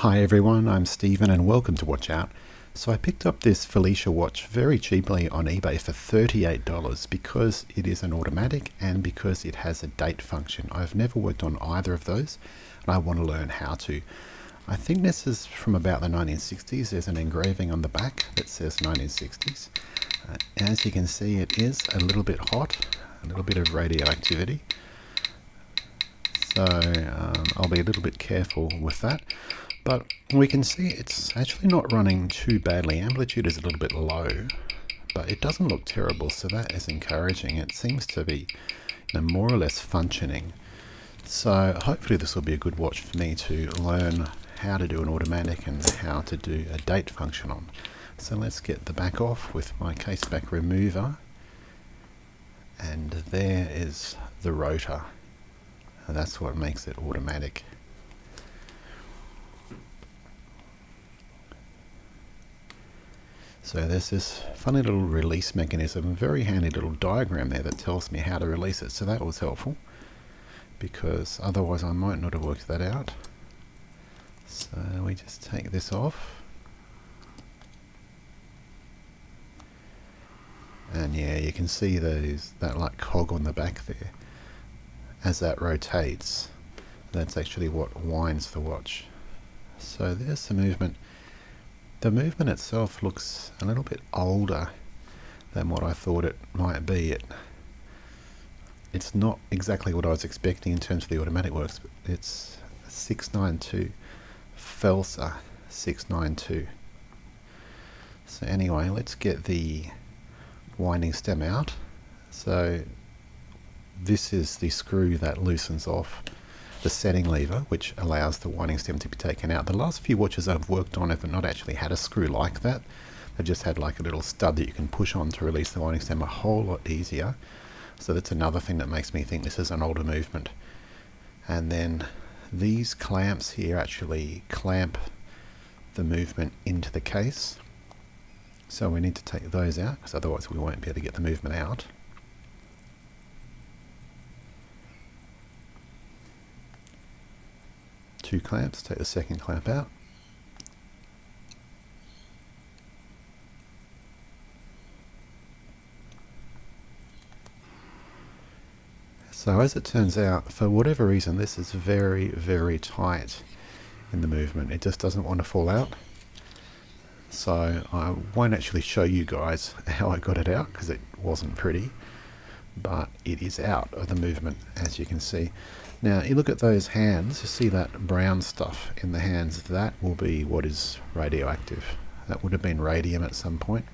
Hi everyone, I'm Stephen and welcome to Watch Out. So I picked up this Felsa watch very cheaply on eBay for $38 because it is an automatic and because it has a date function. I've never worked on either of those and I want to learn how to. I think this is from about the 1960s. There's an engraving on the back that says 1960s. As you can see, it is a little bit hot, a little bit of radioactivity. So I'll be a little bit careful with that. But we can see it's actually not running too badly. Amplitude is a little bit low, but it doesn't look terrible, so that is encouraging. It seems to be more or less functioning. So hopefully this will be a good watch for me to learn how to do an automatic and how to do a date function on. So let's get the back off with my case back remover. And there is the rotor. And that's what makes it automatic. So there's this funny little release mechanism, very handy little diagram there that tells me how to release it. So that was helpful because otherwise I might not have worked that out. So we just take this off. And yeah, you can see that like cog on the back there. As that rotates, that's actually what winds the watch. So there's the movement. The movement itself looks a little bit older than what I thought it might be. It's not exactly what I was expecting in terms of the automatic works, but it's 692, Felsa 692. So anyway, let's get the winding stem out. So this is the screw that loosens off the setting lever, which allows the winding stem to be taken out. The last few watches I've worked on have not actually had a screw like that. They just had like a little stud that you can push on to release the winding stem a whole lot easier. So that's another thing that makes me think this is an older movement. And then these clamps here actually clamp the movement into the case. So we need to take those out because otherwise we won't be able to get the movement out. Two clamps, take the second clamp out. So as it turns out, for whatever reason, this is very, very tight in the movement. It just doesn't want to fall out. So I won't actually show you guys how I got it out because it wasn't pretty, but it is out of the movement, as you can see. Now you look at those hands, you see that brown stuff in the hands, that will be what is radioactive. That would have been radium at some point.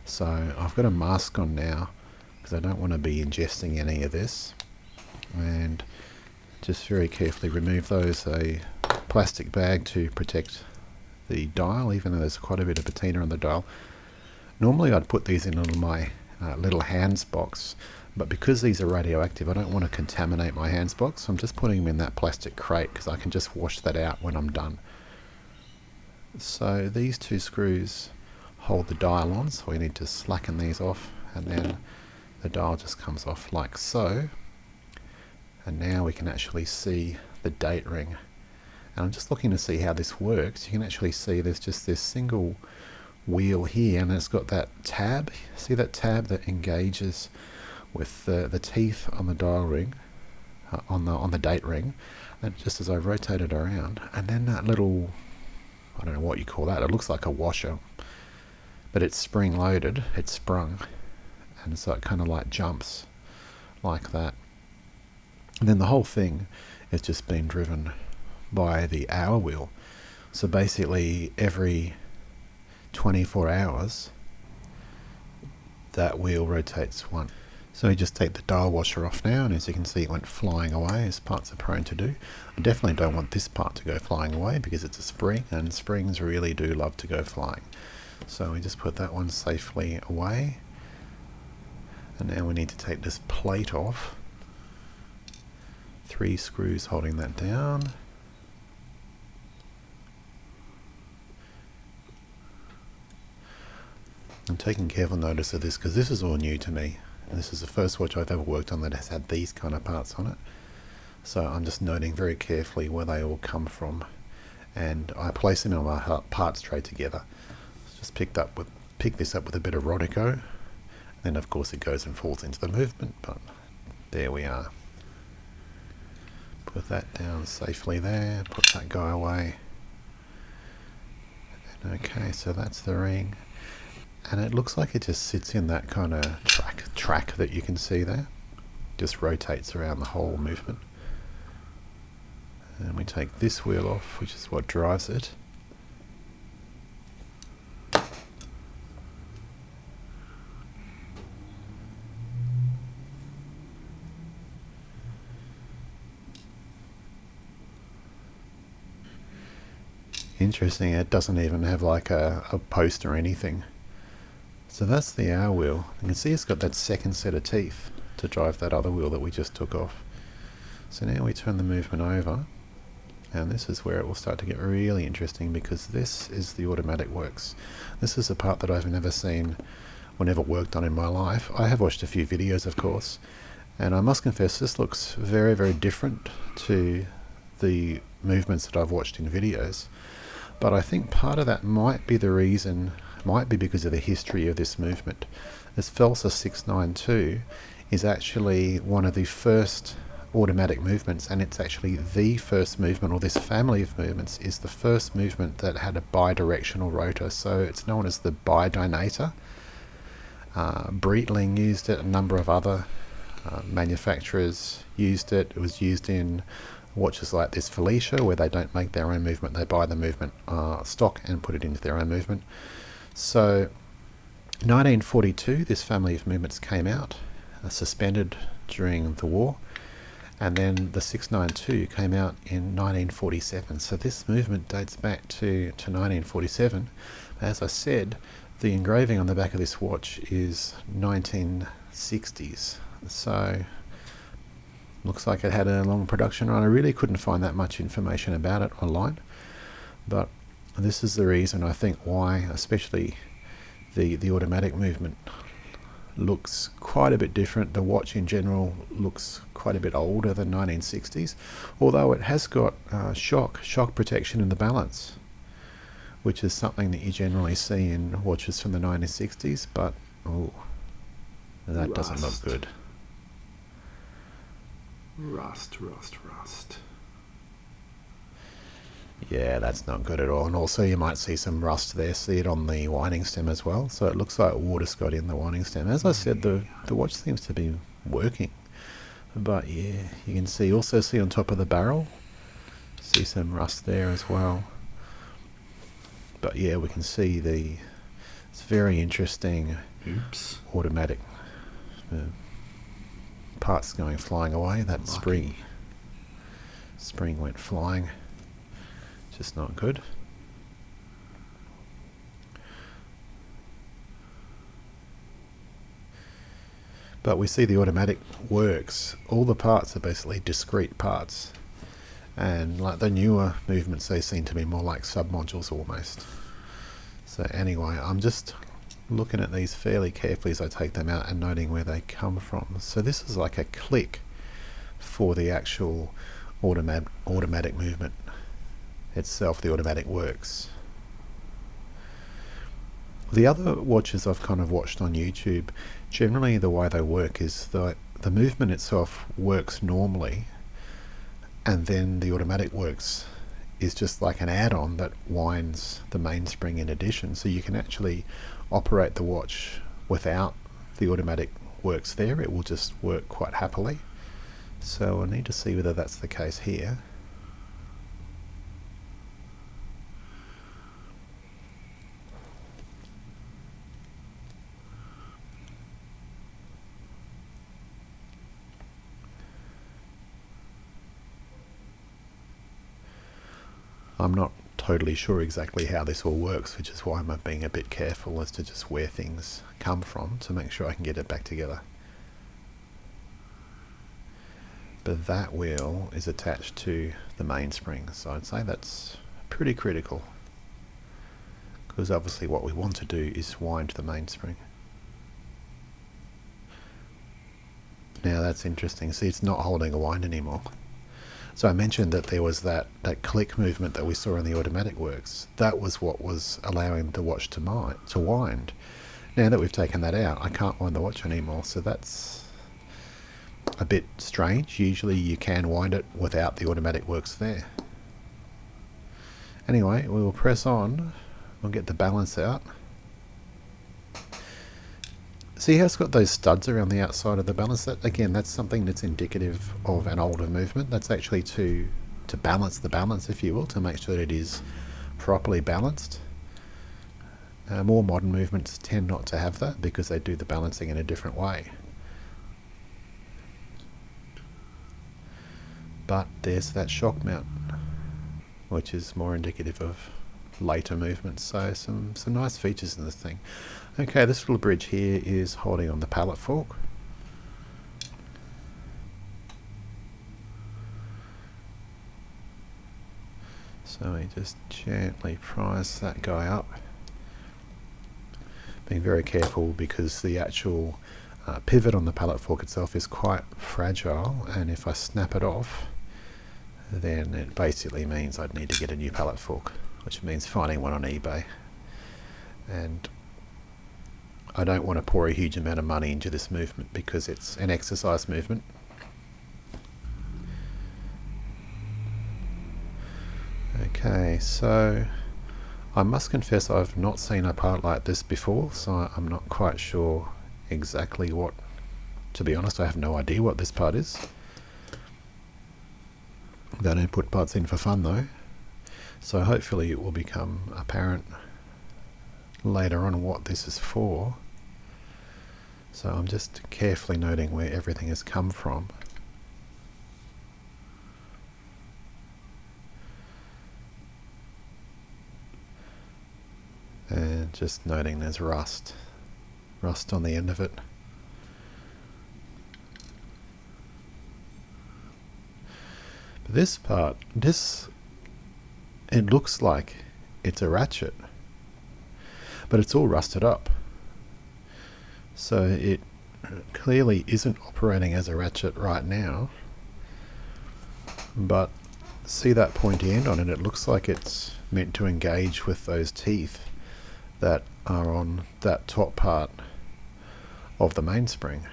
So I've got a mask on now because I don't want to be ingesting any of this. And just very carefully remove those, a plastic bag to protect the dial, even though there's quite a bit of patina on the dial. Normally I'd put these in my little hands box, but because these are radioactive, I don't want to contaminate my hands box, so I'm just putting them in that plastic crate because I can just wash that out when I'm done. So these two screws hold the dial on, so we need to slacken these off, and then the dial just comes off like so. And now we can actually see the date ring. And I'm just looking to see how this works. You can actually see there's just this single wheel here, and it's got that tab. See that tab that engages with the teeth on the dial ring, on the date ring, and just as I rotate it around, and then that little, I don't know what you call that, it looks like a washer, but it's spring loaded, it's sprung, and so it kind of like jumps like that. And then the whole thing is just being driven by the hour wheel. So basically every 24 hours that wheel rotates one. So we just take the dial washer off now, and as you can see it went flying away, as parts are prone to do. I definitely don't want this part to go flying away because it's a spring, and springs really do love to go flying. So we just put that one safely away. And now we need to take this plate off. 3 screws holding that down. I'm taking careful notice of this because this is all new to me. And this is the first watch I've ever worked on that has had these kind of parts on it. So I'm just noting very carefully where they all come from and I place them on my parts tray together. Just pick this up with a bit of Rotor, then of course it goes and falls into the movement, but there we are. Put that down safely there, put that guy away. And okay, so that's the ring, and it looks like it just sits in that kind of track that you can see there. Just rotates around the whole movement. And we take this wheel off, which is what drives it. Interesting, it doesn't even have like a post or anything. So that's the hour wheel. You can see it's got that second set of teeth to drive that other wheel that we just took off. So now we turn the movement over, and this is where it will start to get really interesting, because this is the automatic works. This is a part that I've never seen or never worked on in my life. I have watched a few videos, of course, and I must confess this looks very, very different to the movements that I've watched in videos. But I think part of that might be the reason, might be because of the history of this movement. This Felsa 692 is actually one of the first automatic movements, and it's actually the first movement, or this family of movements is the first movement that had a bidirectional rotor. So it's known as the Bidynator. Breitling used it, a number of other manufacturers used it. It was used in watches like this Felsa, where they don't make their own movement, they buy the movement stock and put it into their own movement. So 1942 this family of movements came out, suspended during the war, and then the 692 came out in 1947. So this movement dates back to 1947. As I said, the engraving on the back of this watch is 1960s, so looks like it had a long production run. I really couldn't find that much information about it online, but this is the reason I think why, especially the automatic movement looks quite a bit different. The watch in general looks quite a bit older than 1960s, although it has got shock protection in the balance, which is something that you generally see in watches from the 1960s, but oh, that doesn't look good. Rust. Yeah, that's not good at all. And also you might see some rust there. See it on the winding stem as well. So it looks like water's got in the winding stem. As I said, the watch seems to be working. But yeah, you can also see on top of the barrel, see some rust there as well. But yeah, we can see it's very interesting. Oops. Automatic parts going flying away. That spring went flying. Just not good. But we see the automatic works. All the parts are basically discrete parts, and like the newer movements, they seem to be more like sub-modules almost. So anyway, I'm just looking at these fairly carefully as I take them out and noting where they come from. So this is like a click for the actual automatic movement itself, the automatic works. The other watches I've kind of watched on YouTube, generally the way they work is that the movement itself works normally, and then the automatic works is just like an add-on that winds the mainspring in addition. So you can actually operate the watch without the automatic works there. It will just work quite happily. So I need to see whether that's the case here. I'm not totally sure exactly how this all works, which is why I'm being a bit careful as to just where things come from to make sure I can get it back together. But that wheel is attached to the mainspring, so I'd say that's pretty critical, because obviously what we want to do is wind the mainspring. Now that's interesting. See, it's not holding a wind anymore. So I mentioned that there was that click movement that we saw in the automatic works. That was what was allowing the watch to wind. Now that we've taken that out, I can't wind the watch anymore, so that's a bit strange. Usually you can wind it without the automatic works there. Anyway, we will press on. We'll get the balance out. See how it's got those studs around the outside of the balance? That, again, that's something that's indicative of an older movement. That's actually to balance the balance, if you will, to make sure that it is properly balanced. More modern movements tend not to have that because they do the balancing in a different way. But there's that shock mount, which is more indicative of later movements. So some nice features in this thing. Okay, this little bridge here is holding on the pallet fork. So we just gently prise that guy up. Being very careful because the actual pivot on the pallet fork itself is quite fragile, and if I snap it off, then it basically means I'd need to get a new pallet fork, which means finding one on eBay. And I don't want to pour a huge amount of money into this movement because it's an exercise movement. Okay, so I must confess I've not seen a part like this before, so I'm not quite sure exactly what, to be honest, I have no idea what this part is. They don't put parts in for fun though, so hopefully it will become apparent later on what this is for. So I'm just carefully noting where everything has come from. And just noting there's rust on the end of it. But this part, it looks like it's a ratchet, but it's all rusted up. So it clearly isn't operating as a ratchet right now. But see that pointy end on it? It looks like it's meant to engage with those teeth that are on that top part of the mainspring.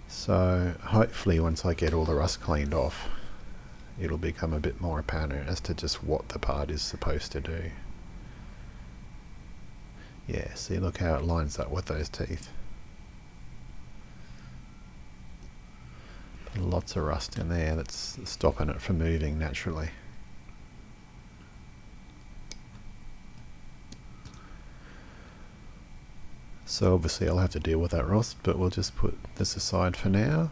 So hopefully once I get all the rust cleaned off, it'll become a bit more apparent as to just what the part is supposed to do. Yeah, see, look how it lines up with those teeth. Lots of rust in there that's stopping it from moving naturally. So obviously I'll have to deal with that rust, but we'll just put this aside for now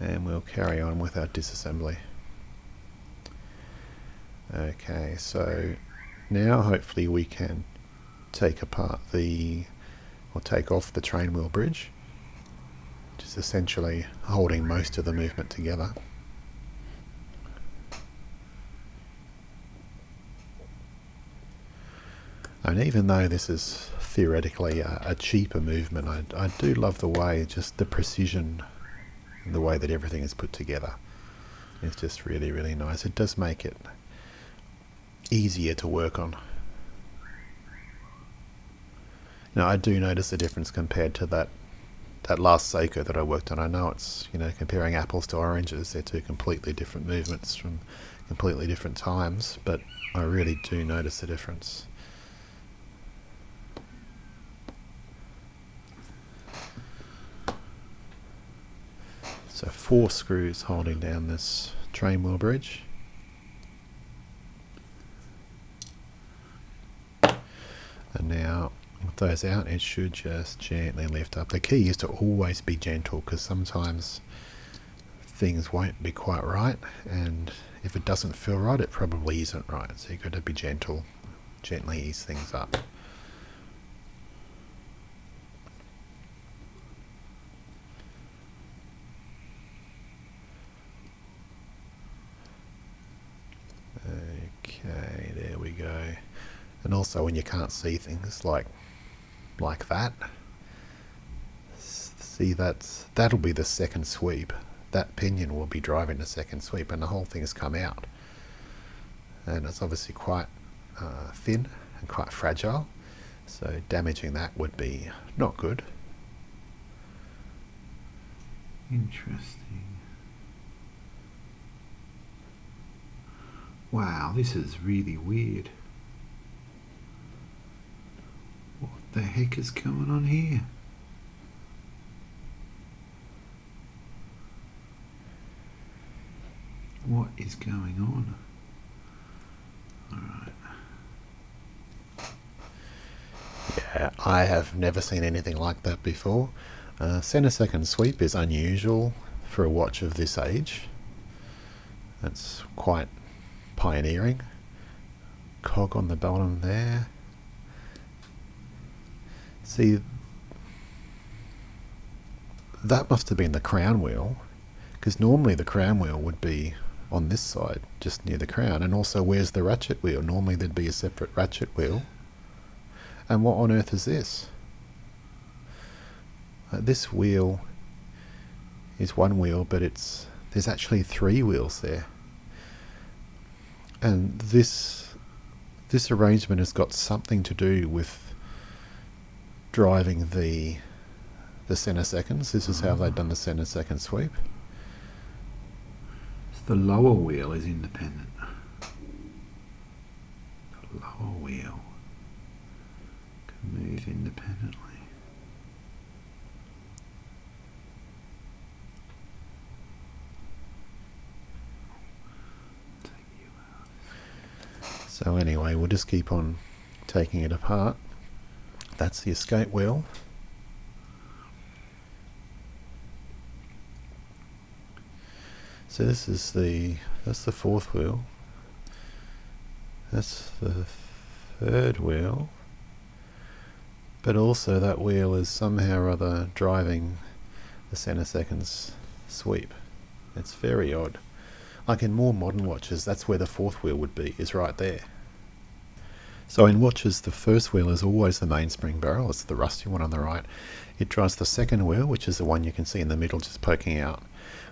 and we'll carry on with our disassembly. Okay, so now hopefully we can take apart take off the train wheel bridge, which is essentially holding most of the movement together. And even though this is theoretically a cheaper movement, I do love the way, just the precision, the way that everything is put together. It's just really, really nice. It does make it easier to work on. Now I do notice a difference compared to that last Seiko that I worked on. I know it's, comparing apples to oranges, they're two completely different movements from completely different times, but I really do notice the difference. So 4 screws holding down this train wheel bridge. And now with those out, it should just gently lift up. The key is to always be gentle, because sometimes things won't be quite right, and if it doesn't feel right, it probably isn't right. So you've got to be gentle, gently ease things up. Okay, there we go. And also when you can't see things like that, see that'll be the second sweep. that pinion will be driving the second sweep, and the whole thing has come out. And it's obviously quite thin and quite fragile, so damaging that would be not good. Interesting. Wow, this is really weird. What the heck is going on here? What is going on? Alright. Yeah, I have never seen anything like that before. Center second sweep is unusual for a watch of this age. That's quite pioneering. Cog on the bottom there. See, that must have been the crown wheel, because normally the crown wheel would be on this side, just near the crown. And also, where's the ratchet wheel? Normally there'd be a separate ratchet wheel. And what on earth is this? This wheel is one wheel, but there's actually 3 wheels there. And this arrangement has got something to do with driving the center seconds. This is how they've done the center second sweep. So the lower wheel is independent. The lower wheel can move independently. So anyway, we'll just keep on taking it apart. That's the escape wheel. So this is that's the 4th wheel. That's the 3rd wheel. But also that wheel is somehow or other driving the center seconds sweep. It's very odd. Like in more modern watches, that's where the 4th wheel would be, is right there. So in watches, the first wheel is always the mainspring barrel. It's the rusty one on the right. It drives the second wheel, which is the one you can see in the middle just poking out,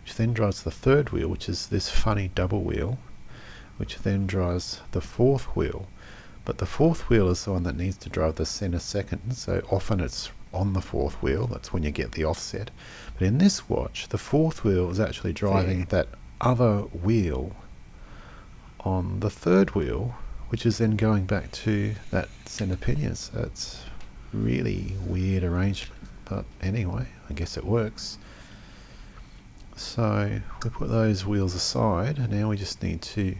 which then drives the 3rd wheel, which is this funny double wheel, which then drives the 4th wheel. But the 4th wheel is the one that needs to drive the center second, so often it's on the 4th wheel. That's when you get the offset. But in this watch, the 4th wheel is actually driving that other wheel on the 3rd wheel, which is then going back to that center pinion. So it's really weird arrangement, but anyway, I guess it works. So we put those wheels aside, and now we just need to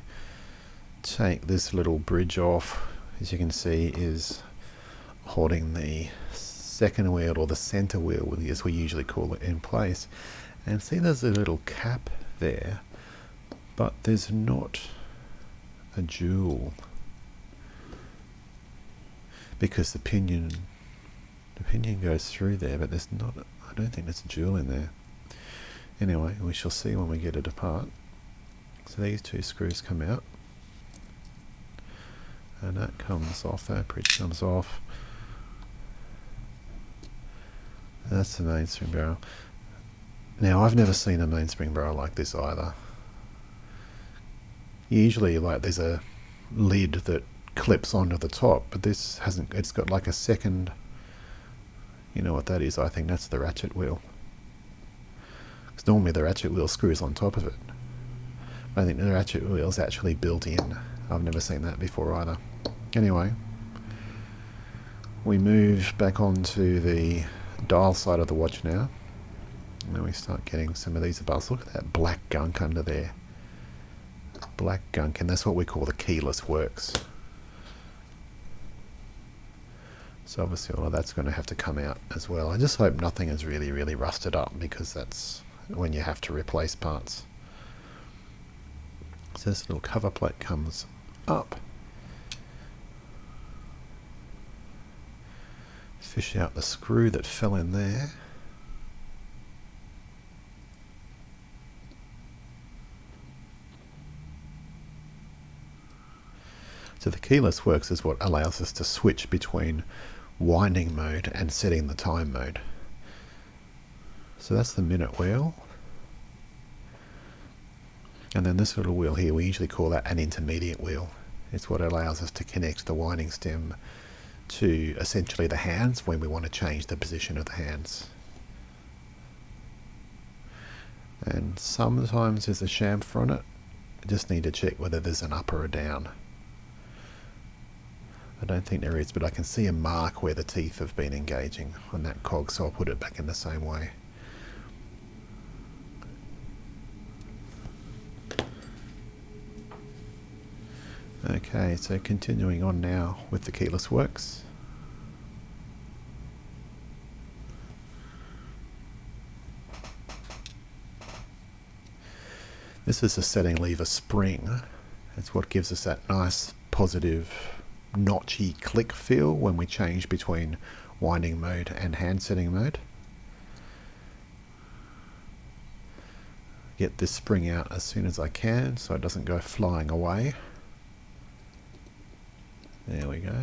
take this little bridge off. As you can see, is holding the second wheel, or the center wheel as we usually call it, in place. And see, there's a little cap there, but there's not a jewel, because the pinion goes through there, but there's not, I don't think there's a jewel in there. Anyway, we shall see when we get it apart. So these 2 screws come out, and that comes off, that bridge comes off. That's the mainspring barrel. Now, I've never seen a mainspring barrel like this either. Usually, like, there's a lid that clips onto the top, but this hasn't. It's got like a second, you know what that is? I think that's the ratchet wheel. Because normally the ratchet wheel screws on top of it. I think the ratchet wheel is actually built in. I've never seen that before either. Anyway, we move back onto the dial side of the watch now. And then we start getting some of these above. Look at that black gunk under there. Black gunk, and that's what we call the keyless works. So obviously all of that's going to have to come out as well. I just hope nothing is really, really rusted up, because that's when you have to replace parts. So this little cover plate comes up. Fish out the screw that fell in there. So the keyless works is what allows us to switch between winding mode and setting the time mode. So that's the minute wheel. And then this little wheel here, we usually call that an intermediate wheel. It's what allows us to connect the winding stem to essentially the hands when we want to change the position of the hands. And sometimes there's a chamfer on it. I just need to check whether there's an up or a down. I don't think there is, but I can see a mark where the teeth have been engaging on that cog, so I'll put it back in the same way. Okay, so continuing on now with the keyless works. This is a setting lever spring. It's what gives us that nice positive notchy click feel when we change between winding mode and hand setting mode. Get this spring out as soon as I can so it doesn't go flying away. There we go.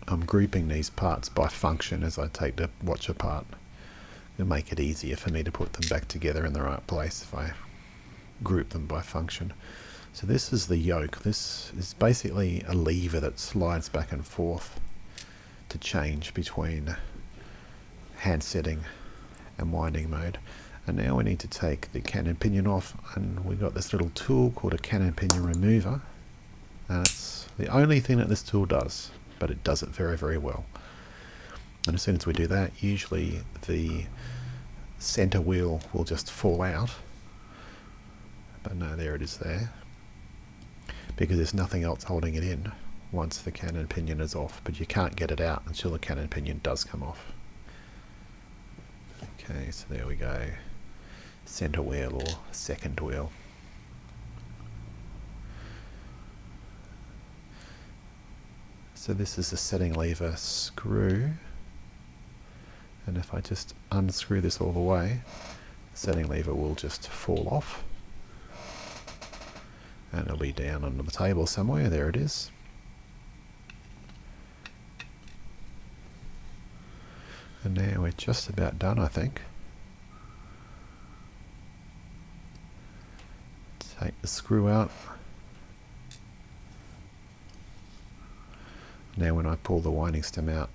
I'm grouping these parts by function as I take the watch apart. It'll make it easier for me to put them back together in the right place if I group them by function. So this is the yoke. This is basically a lever that slides back and forth to change between hand setting and winding mode. And now we need to take the cannon pinion off, and we've got this little tool called a cannon pinion remover, and it's the only thing that this tool does, but it does it very, very well. And as soon as we do that, usually the center wheel will just fall out, but no, there it is there, because there's nothing else holding it in once the cannon pinion is off, but you can't get it out until the cannon pinion does come off. Okay, so there we go. Center wheel or second wheel. So this is the setting lever screw, and if I just unscrew this all the way, the setting lever will just fall off and it'll be down under the table somewhere. There it is. And now we're just about done, I think. Take the screw out. Now when I pull the winding stem out,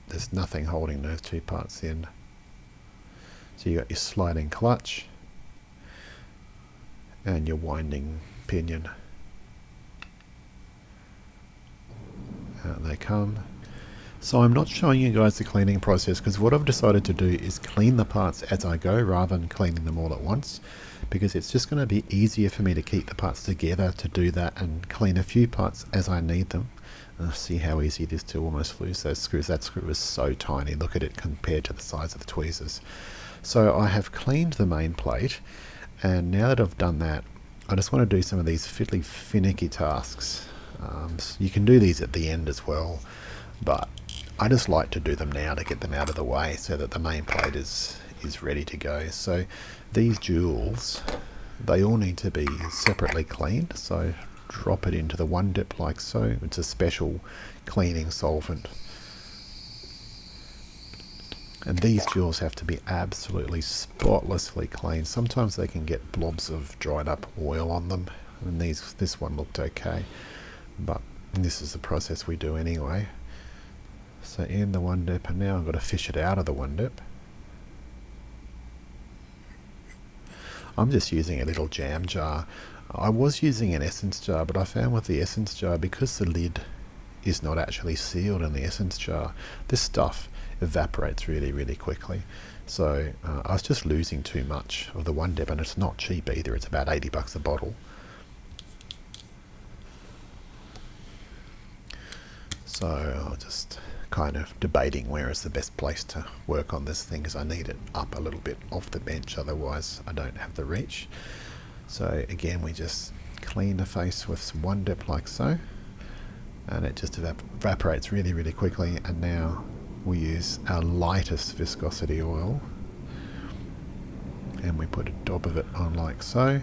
there's nothing holding those two parts in. So you got your sliding clutch and your winding pinion. Out they come. So I'm not showing you guys the cleaning process because what I've decided to do is clean the parts as I go rather than cleaning them all at once, because it's just going to be easier for me to keep the parts together to do that and clean a few parts as I need them. And see how easy it is to almost lose those screws. That screw is so tiny, look at it compared to the size of the tweezers. So I have cleaned the main plate, and now that I've done that, I just want to do some of these fiddly finicky tasks. So you can do these at the end as well, but I just like to do them now to get them out of the way so that the main plate is ready to go. So these jewels, they all need to be separately cleaned, so drop it into the one dip like so. It's a special cleaning solvent, and these jewels have to be absolutely spotlessly clean. Sometimes they can get blobs of dried up oil on them, and this one looked okay, but this is the process we do anyway. So in the one dip, and now I've got to fish it out of the one dip. I'm just using a little jam jar. I was using an essence jar, but I found with the essence jar, because the lid is not actually sealed in the essence jar, this stuff evaporates really, really quickly. So I was just losing too much of the one dip, and it's not cheap either. It's about 80 bucks a bottle. So I'll just kind of debating where is the best place to work on this thing, because I need it up a little bit off the bench, otherwise I don't have the reach. So again, we just clean the face with some one dip like so, and it just evaporates really, really quickly. And now we use our lightest viscosity oil, and we put a dab of it on like so.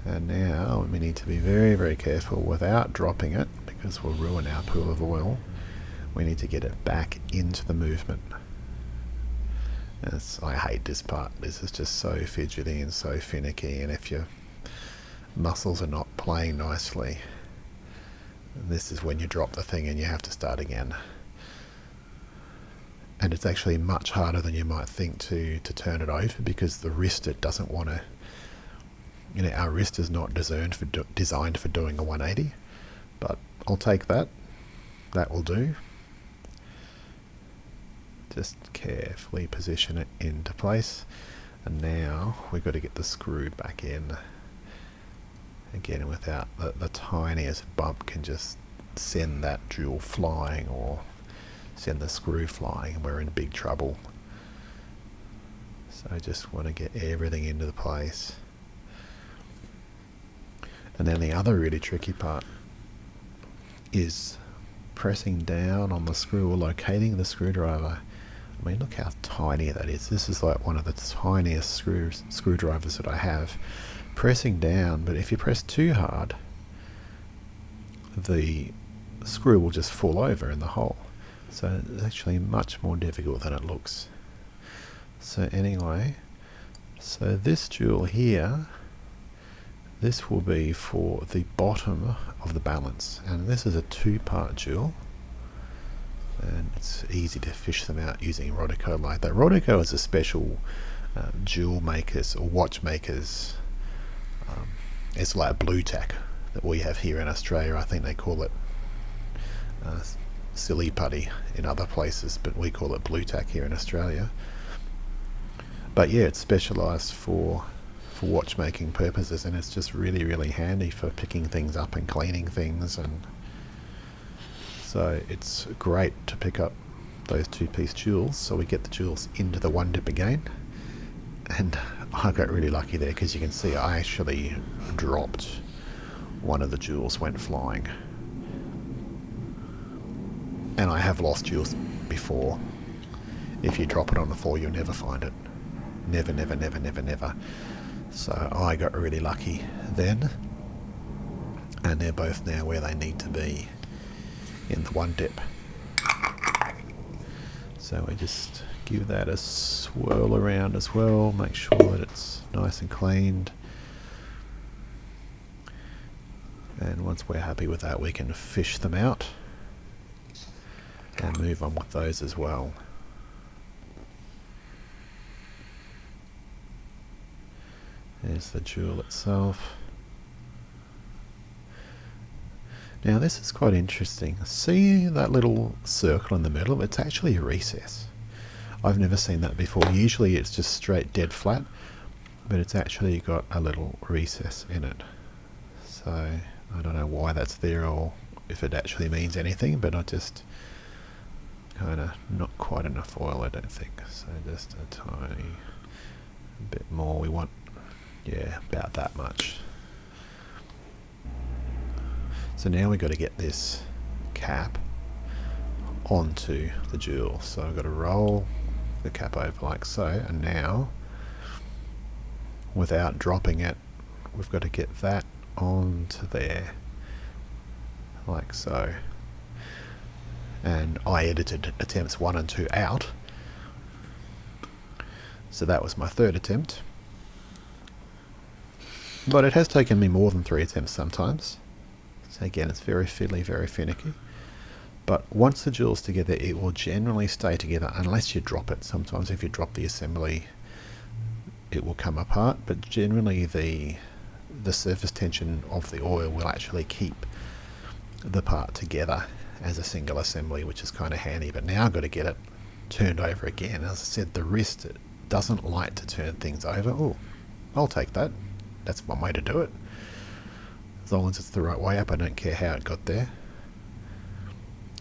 And now we need to be very, very careful without dropping it, because we'll ruin our pool of oil. We need to get it back into the movement. I hate this part. This is just so fidgety and so finicky, and if your muscles are not playing nicely, this is when you drop the thing and you have to start again. And it's actually much harder than you might think to turn it over, because the wrist, it doesn't want to, you know, our wrist is not designed for doing a 180, but I'll take that. That will do. Just carefully position it into place, and now we've got to get the screw back in. Again, without the tiniest bump can just send that jewel flying, or send the screw flying, and we're in big trouble. So I just want to get everything into the place. And then the other really tricky part is pressing down on the screw, or locating the screwdriver. I mean, look how tiny that is. This is like one of the tiniest screwdrivers that I have. Pressing down, but if you press too hard, the screw will just fall over in the hole. So it's actually much more difficult than it looks. So anyway, so this jewel here, this will be for the bottom of the balance, and this is a 2-part jewel, and it's easy to fish them out using Rotor like that. Rotor is a special jewel makers or watchmakers. It's like blue tack that we have here in Australia. I think they call it silly putty in other places, but we call it blue tack here in Australia. But yeah, it's specialised for watchmaking purposes, and it's just really, really handy for picking things up and cleaning things. And so it's great to pick up those 2-piece jewels, so we get the jewels into the 1-dip again. And I got really lucky there, because you can see I actually dropped one of the jewels, went flying. And I have lost jewels before. If you drop it on the floor, you'll never find it. Never, never, never, never, never. So I got really lucky then. And they're both now where they need to be, in the 1-dip. So we just give that a swirl around as well, make sure that it's nice and cleaned. And once we're happy with that, we can fish them out and move on with those as well. There's the jewel itself. Now this is quite interesting. See that little circle in the middle? It's actually a recess. I've never seen that before. Usually it's just straight dead flat, but it's actually got a little recess in it. So I don't know why that's there, or if it actually means anything, but I just kind of not quite enough oil, I don't think. So just a tiny bit more. We want, yeah, about that much. So now we've got to get this cap onto the jewel. So I've got to roll the cap over like so, and now without dropping it, we've got to get that onto there like so. And I edited attempts 1 and 2 out, so that was my 3rd attempt, but it has taken me more than 3 attempts sometimes. So again, it's very fiddly, very finicky. But once the jewel's together, it will generally stay together unless you drop it. Sometimes if you drop the assembly, it will come apart, but generally the surface tension of the oil will actually keep the part together as a single assembly, which is kind of handy. But now I've got to get it turned over again. As I said, the wrist, it doesn't like to turn things over. Oh, I'll take that. That's one way to do it. As long as it's the right way up, I don't care how it got there.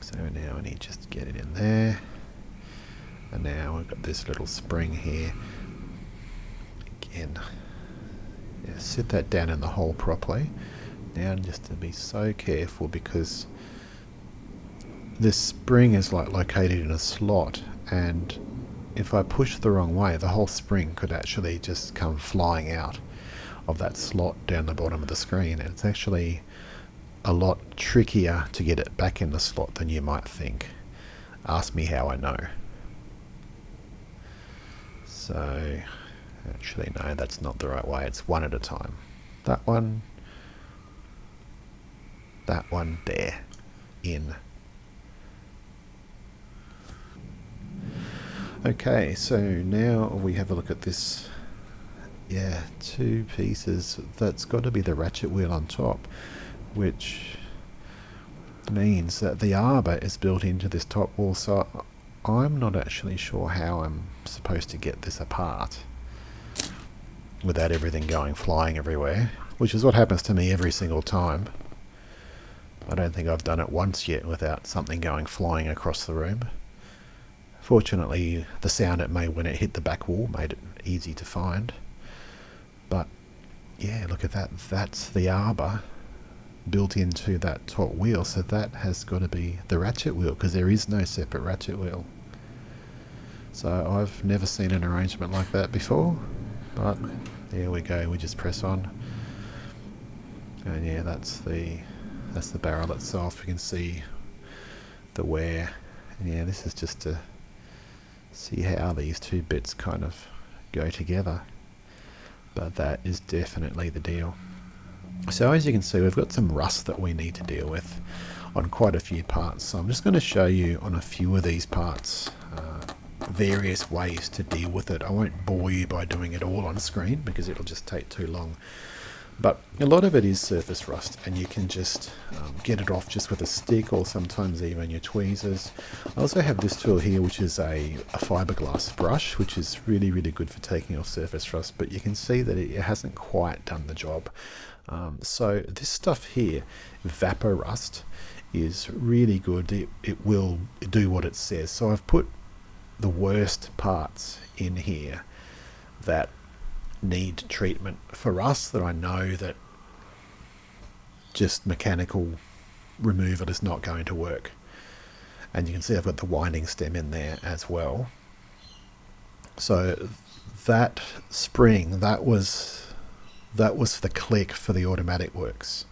So now I need just to get it in there. And now we've got this little spring here. Again, yeah, sit that down in the hole properly. Now just to be so careful, because this spring is like located in a slot, and if I push the wrong way, the whole spring could actually just come flying out of that slot down the bottom of the screen. And it's actually a lot trickier to get it back in the slot than you might think. Ask me how I know. So actually no, that's not the right way, it's one at a time. That one there, in. Okay, so now we have a look at this. Yeah, two pieces. That's got to be the ratchet wheel on top, which means that the arbor is built into this top wall, so I'm not actually sure how I'm supposed to get this apart without everything going flying everywhere, which is what happens to me every single time. I don't think I've done it once yet without something going flying across the room. Fortunately, the sound it made when it hit the back wall made it easy to find. But yeah, look at that. That's the arbor built into that top wheel, so that has got to be the ratchet wheel, because there is no separate ratchet wheel. So I've never seen an arrangement like that before, but there we go. We just press on, and yeah, that's the barrel itself. You can see the wear, and yeah, this is just to see how these two bits kind of go together, but that is definitely the deal. So as you can see, we've got some rust that we need to deal with on quite a few parts, so I'm just going to show you on a few of these parts various ways to deal with it. I won't bore you by doing it all on screen because it'll just take too long. But a lot of it is surface rust, and you can just get it off just with a stick, or sometimes even your tweezers. I also have this tool here, which is a fiberglass brush, which is really, really good for taking off surface rust, but you can see that it hasn't quite done the job. So this stuff here, Vapor Rust, is really good. It will do what it says. So I've put the worst parts in here that need treatment for rust, that I know that just mechanical removal is not going to work. And you can see I've got the winding stem in there as well. So that spring, that was the click for the automatic works.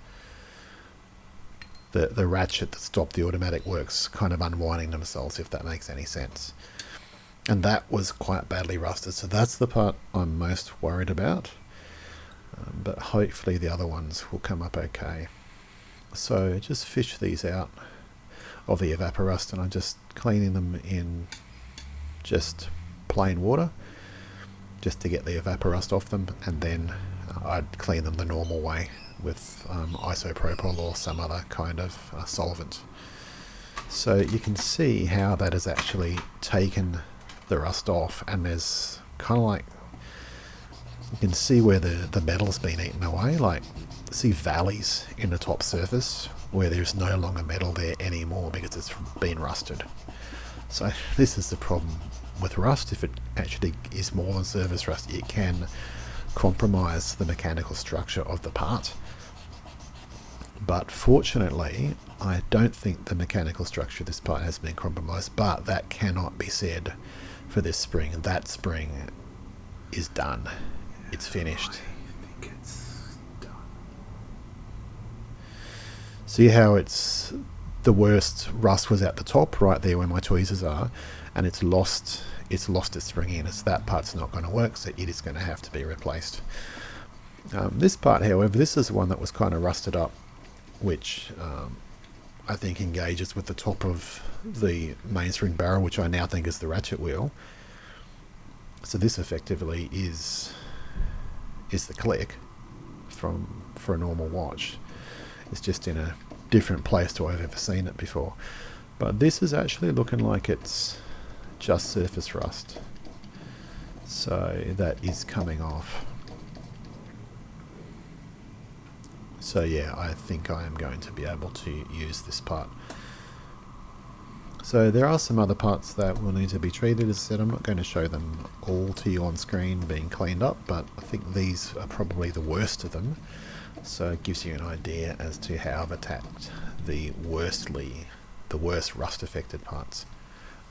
The ratchet that stopped the automatic works kind of unwinding themselves, if that makes any sense. And that was quite badly rusted, so that's the part I'm most worried about. But hopefully the other ones will come up okay. So just fish these out of the evaporust, and I'm just cleaning them in just plain water, just to get the evaporust off them, and then I'd clean them the normal way with isopropyl or some other kind of solvent. So you can see how that has actually taken the rust off, and there's kind of like, you can see where the metal's been eaten away, like see valleys in the top surface where there's no longer metal there anymore because it's been rusted. So this is the problem with rust. If it actually is more than surface rust, it can compromise the mechanical structure of the part. But fortunately, I don't think the mechanical structure of this part has been compromised, but that cannot be said for this spring. That spring is done. It's finished. I think it's done. See how it's the worst rust was at the top, right there where my tweezers are, and it's lost its spring in. It's that part's not going to work, so it is going to have to be replaced. This part, however, this is the one that was kind of rusted up, which I think engages with the top of the mainspring barrel, which I now think is the ratchet wheel. So this effectively is the click for a normal watch. It's just in a different place to I've ever seen it before. But this is actually looking like it's just surface rust. So that is coming off. So yeah, I think I am going to be able to use this part. So there are some other parts that will need to be treated. As I said, I'm not going to show them all to you on screen being cleaned up, but I think these are probably the worst of them. So it gives you an idea as to how I've attacked the worst rust affected parts.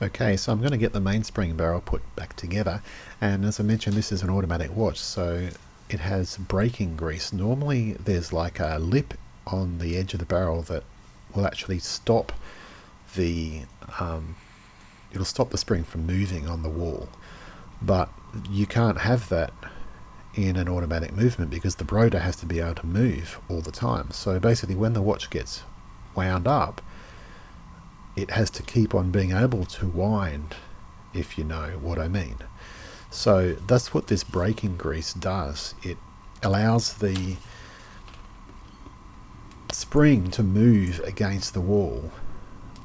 Okay, so I'm going to get the mainspring barrel put back together, and as I mentioned, this is an automatic watch, so it has braking grease. Normally there's like a lip on the edge of the barrel that will actually stop the it'll stop the spring from moving on the wall, but you can't have that in an automatic movement because the rotor has to be able to move all the time. So basically when the watch gets wound up, it has to keep on being able to wind, if you know what I mean. So that's what this braking grease does. It allows the spring to move against the wall,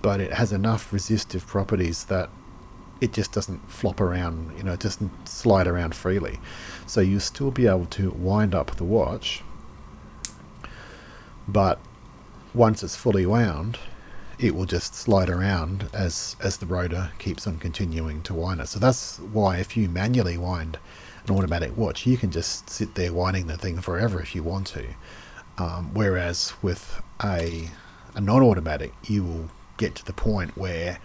but it has enough resistive properties that it just doesn't flop around, it doesn't slide around freely. So you'll still be able to wind up the watch, but once it's fully wound, it will just slide around as the rotor keeps on continuing to wind it. So that's why if you manually wind an automatic watch, you can just sit there winding the thing forever if you want to. Whereas with a non-automatic, you will get to the point where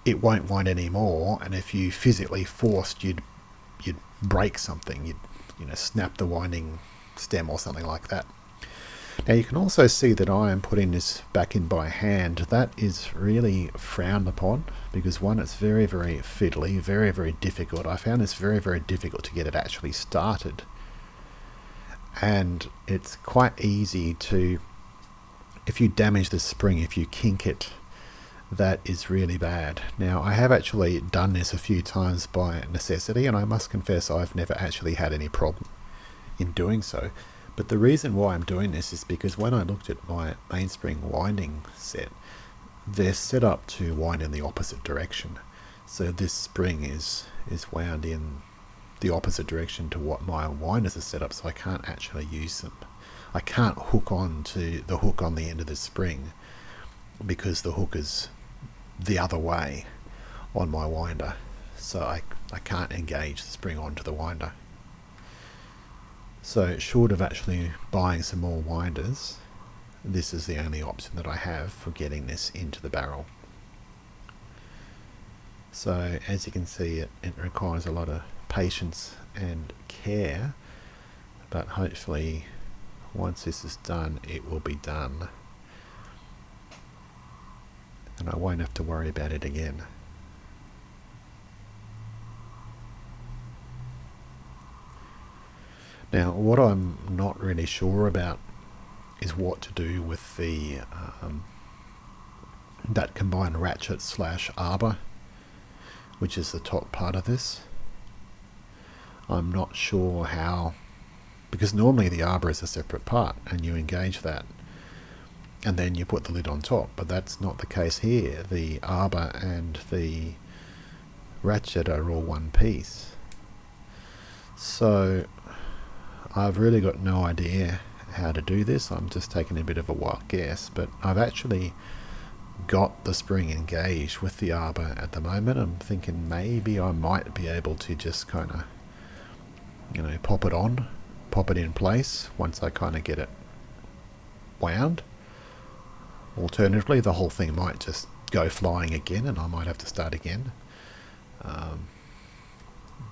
it won't wind anymore, and if you physically forced, you'd break something, you'd snap the winding stem or something like that. Now you can also see that I am putting this back in by hand. That is really frowned upon because one, it's very, very fiddly, very, very difficult. I found this very, very difficult to get it actually started, and it's quite easy to, if you damage the spring, if you kink it, that is really bad. Now I have actually done this a few times by necessity, and I must confess I've never actually had any problem in doing so. But the reason why I'm doing this is because when I looked at my Mainspring winding set, they're set up to wind in the opposite direction. So this spring is wound in the opposite direction to what my winders are set up, so I can't actually use them. I can't hook on to the hook on the end of the spring because the hook is the other way on my winder, so I can't engage the spring onto the winder. So short of actually buying some more winders, this is the only option that I have for getting this into the barrel. So as you can see, it requires a lot of patience and care, but hopefully once this is done, it will be done, and I won't have to worry about it again. Now what I'm not really sure about is what to do with the that combined ratchet / arbor, which is the top part of this. I'm not sure how, because normally the arbor is a separate part and you engage that and then you put the lid on top, but that's not the case here. The arbor and the ratchet are all one piece. So I've really got no idea how to do this. I'm just taking a bit of a wild guess, but I've actually got the spring engaged with the arbor at the moment. I'm thinking maybe I might be able to just kind of, pop it on, pop it in place once I kind of get it wound. Alternatively, the whole thing might just go flying again and I might have to start again.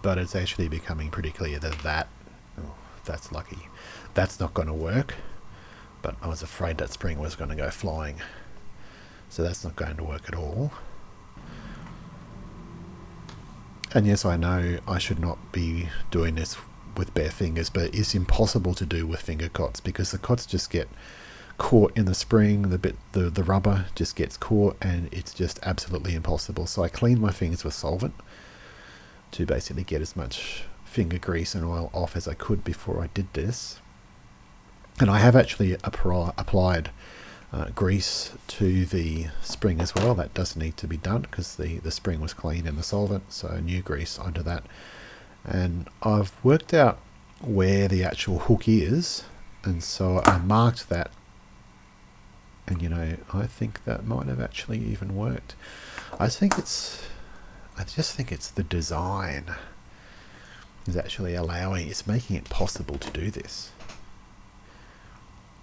But it's actually becoming pretty clear that that's lucky. That's not going to work, but I was afraid that spring was going to go flying. So that's not going to work at all. And yes, I know I should not be doing this with bare fingers, but it's impossible to do with finger cots because the cots just get caught in the spring, the rubber just gets caught, and it's just absolutely impossible. So I cleaned my fingers with solvent to basically get as much finger grease and oil off as I could before I did this. And I have actually applied grease to the spring as well. That does need to be done because the spring was clean in the solvent, so new grease onto that. And I've worked out where the actual hook is, and so I marked that, and I think that might have actually even worked. I just think it's the design is actually it's making it possible to do this,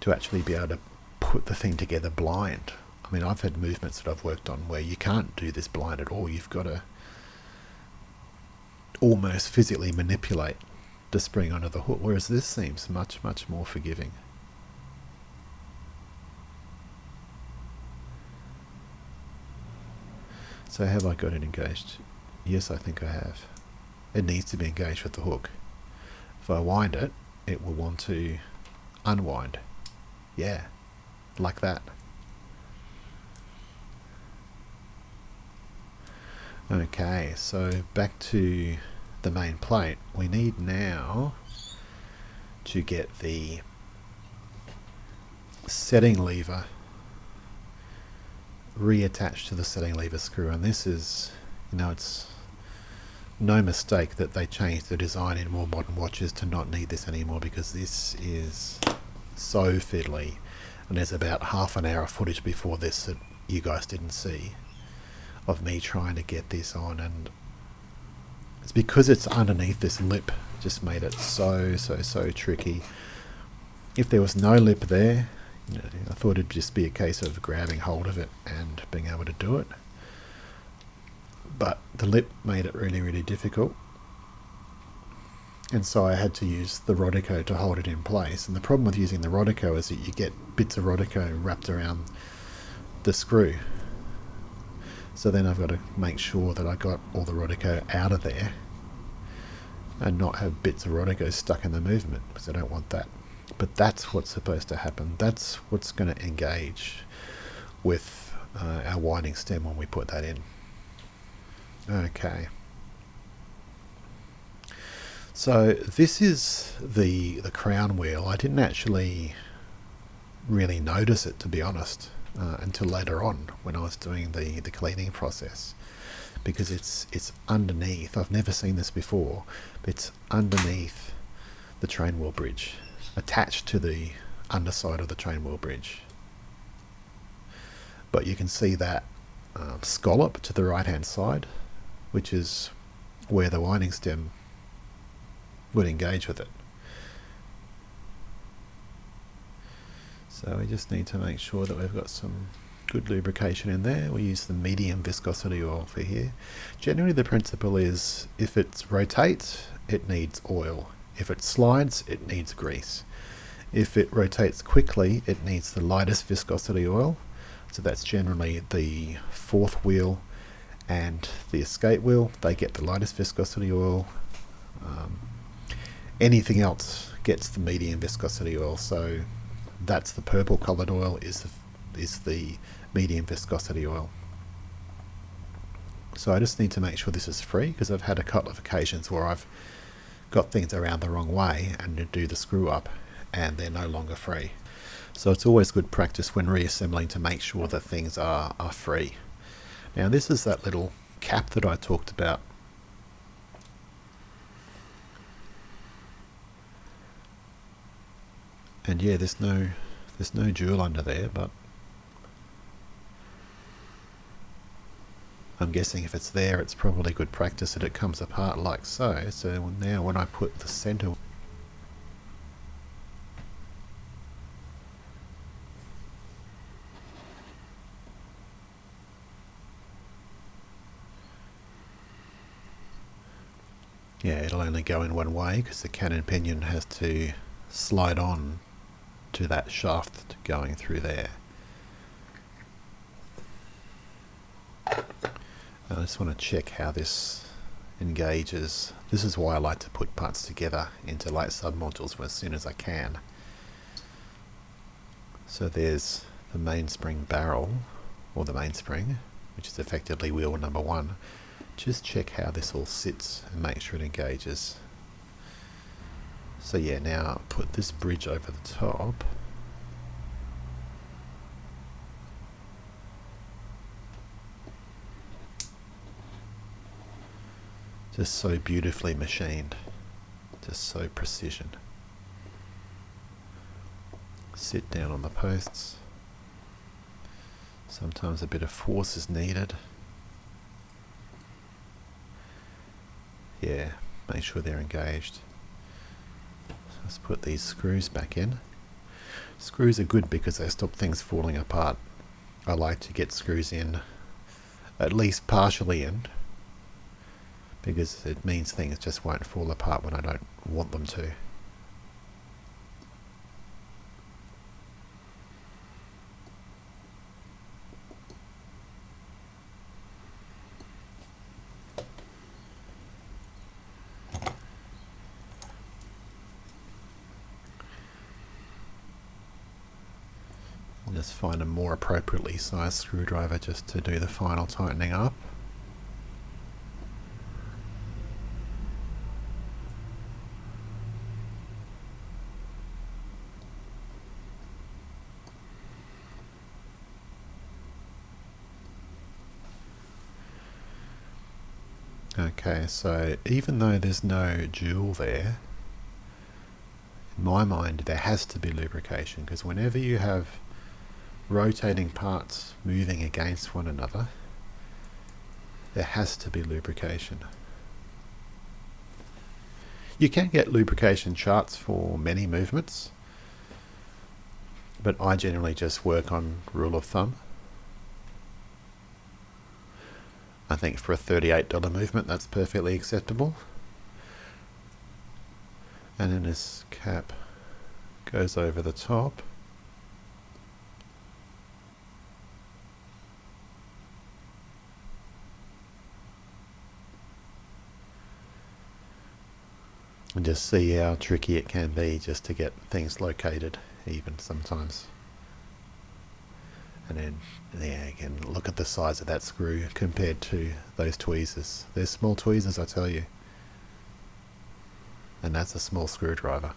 to actually be able to put the thing together blind. I mean, I've had movements that I've worked on where you can't do this blind at all. You've got to almost physically manipulate the spring onto the hook, whereas this seems much, much more forgiving. So have I got it engaged? Yes, I think I have. it needs to be engaged with the hook. If I wind it, it will want to unwind. Yeah, like that. Okay, so back to the main plate. We need now to get the setting lever reattached to the setting lever screw, and this is, you know, it's no mistake that they changed the design in more modern watches to not need this anymore, because this is so fiddly, and there's about half an hour of footage before this that you guys didn't see of me trying to get this on, and it's because it's underneath this lip just made it so tricky. If there was no lip there, you know, I thought it'd just be a case of grabbing hold of it and being able to do it, but the lip made it really difficult, and so I had to use the Rotor to hold it in place. And the problem with using the Rotor is that you get bits of Rotor wrapped around the screw, so then I've got to make sure that I got all the Rotor out of there and not have bits of Rotor stuck in the movement, because I don't want that. But that's what's supposed to happen. That's what's going to engage with our winding stem when we put that in. Okay. So this is the crown wheel. I didn't actually really notice it, to be honest, until later on when I was doing the cleaning process, because it's underneath. I've never seen this before. It's underneath the train wheel bridge, attached to the underside of the train wheel bridge. But you can see that scallop to the right hand side, which is where the winding stem would engage with it. So we just need to make sure that we've got some good lubrication in there. We use the medium viscosity oil for here. Generally the principle is if it rotates, it needs oil. If it slides, it needs grease. If it rotates quickly, it needs the lightest viscosity oil. So that's generally the fourth wheel and the escape wheel. They get the lightest viscosity oil. Anything else gets the medium viscosity oil. So that's the purple coloured oil is the medium viscosity oil. So I just need to make sure this is free, because I've had a couple of occasions where I've got things around the wrong way and to do the screw up and they're no longer free. So it's always good practice when reassembling to make sure that things are free. Now this is that little cap that I talked about. And yeah, there's no jewel under there, but I'm guessing if it's there, it's probably good practice that it comes apart like so. So now when I put the center, yeah, it'll only go in one way because the cannon pinion has to slide on to that shaft going through there. I just want to check how this engages. This is why I like to put parts together into light submodules as soon as I can. So there's the mainspring barrel, or the mainspring, which is effectively wheel number one. Just check how this all sits and make sure it engages. So yeah, now put this bridge over the top. Just so beautifully machined, just so precision. Sit down on the posts. Sometimes a bit of force is needed. Yeah, make sure they're engaged. So let's put these screws back in. Screws are good because they stop things falling apart. I like to get screws in, at least partially in, because it means things just won't fall apart when I don't want them to. Just find a more appropriately sized screwdriver just to do the final tightening up. Okay, so even though there's no jewel there, in my mind there has to be lubrication, because whenever you have rotating parts moving against one another, there has to be lubrication. You can get lubrication charts for many movements, but I generally just work on rule of thumb. I think for a $38 movement that's perfectly acceptable. And then this cap goes over the top. And just see how tricky it can be just to get things located even sometimes. And then, yeah, again, look at the size of that screw compared to those tweezers. They're small tweezers, I tell you. And that's a small screwdriver.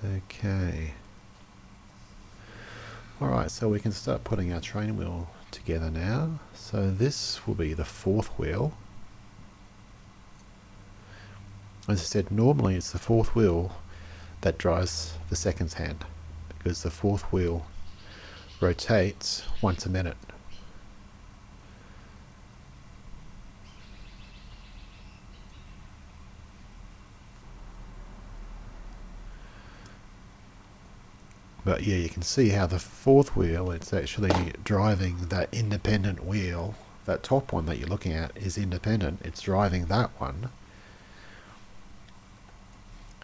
Okay. Alright, so we can start putting our train wheel together now. So this will be the fourth wheel. As I said, normally it's the fourth wheel that drives the seconds hand, because the fourth wheel rotates once a minute. But yeah, you can see how the fourth wheel, it's actually driving that independent wheel. That top one that you're looking at is independent. It's driving that one.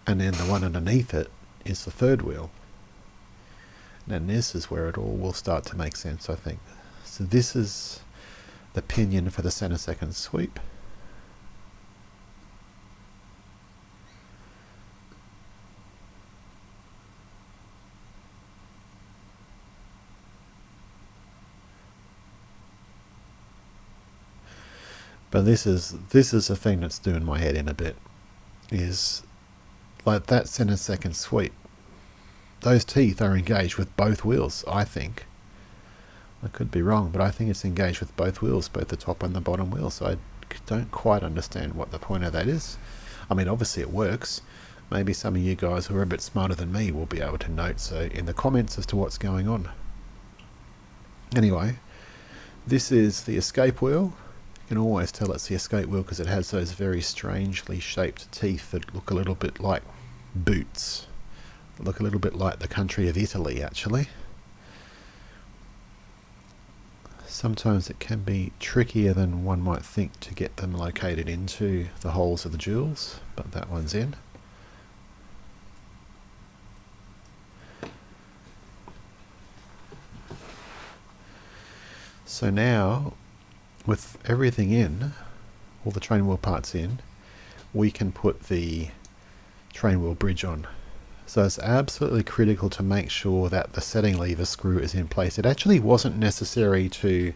And then the one underneath it is the third wheel. And this is where it all will start to make sense, I think. So this is the pinion for the center second sweep. But this is the thing that's doing my head in a bit, is like that center second sweep. Those teeth are engaged with both wheels, I think. I could be wrong, but I think it's engaged with both wheels, both the top and the bottom wheel, so I don't quite understand what the point of that is. I mean, obviously it works. Maybe some of you guys who are a bit smarter than me will be able to note so in the comments as to what's going on. Anyway, this is the escape wheel. You can always tell it's the escape wheel because it has those very strangely shaped teeth that look a little bit like boots. Look a little bit like the country of Italy, actually. Sometimes it can be trickier than one might think to get them located into the holes of the jewels, but that one's in. So now, with everything in, all the train wheel parts in, we can put the train wheel bridge on. So it's absolutely critical to make sure that the setting lever screw is in place. It actually wasn't necessary to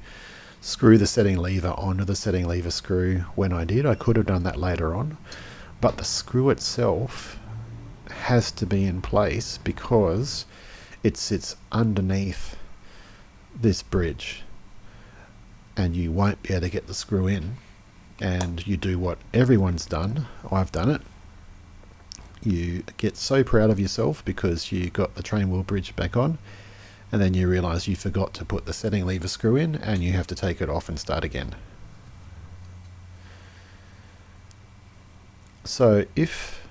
screw the setting lever onto the setting lever screw when I did. I could have done that later on, but the screw itself has to be in place because it sits underneath this bridge. And you won't be able to get the screw in, and you do what everyone's done. I've done it. You get so proud of yourself because you got the train wheel bridge back on, and then you realize you forgot to put the setting lever screw in, and you have to take it off and start again. So if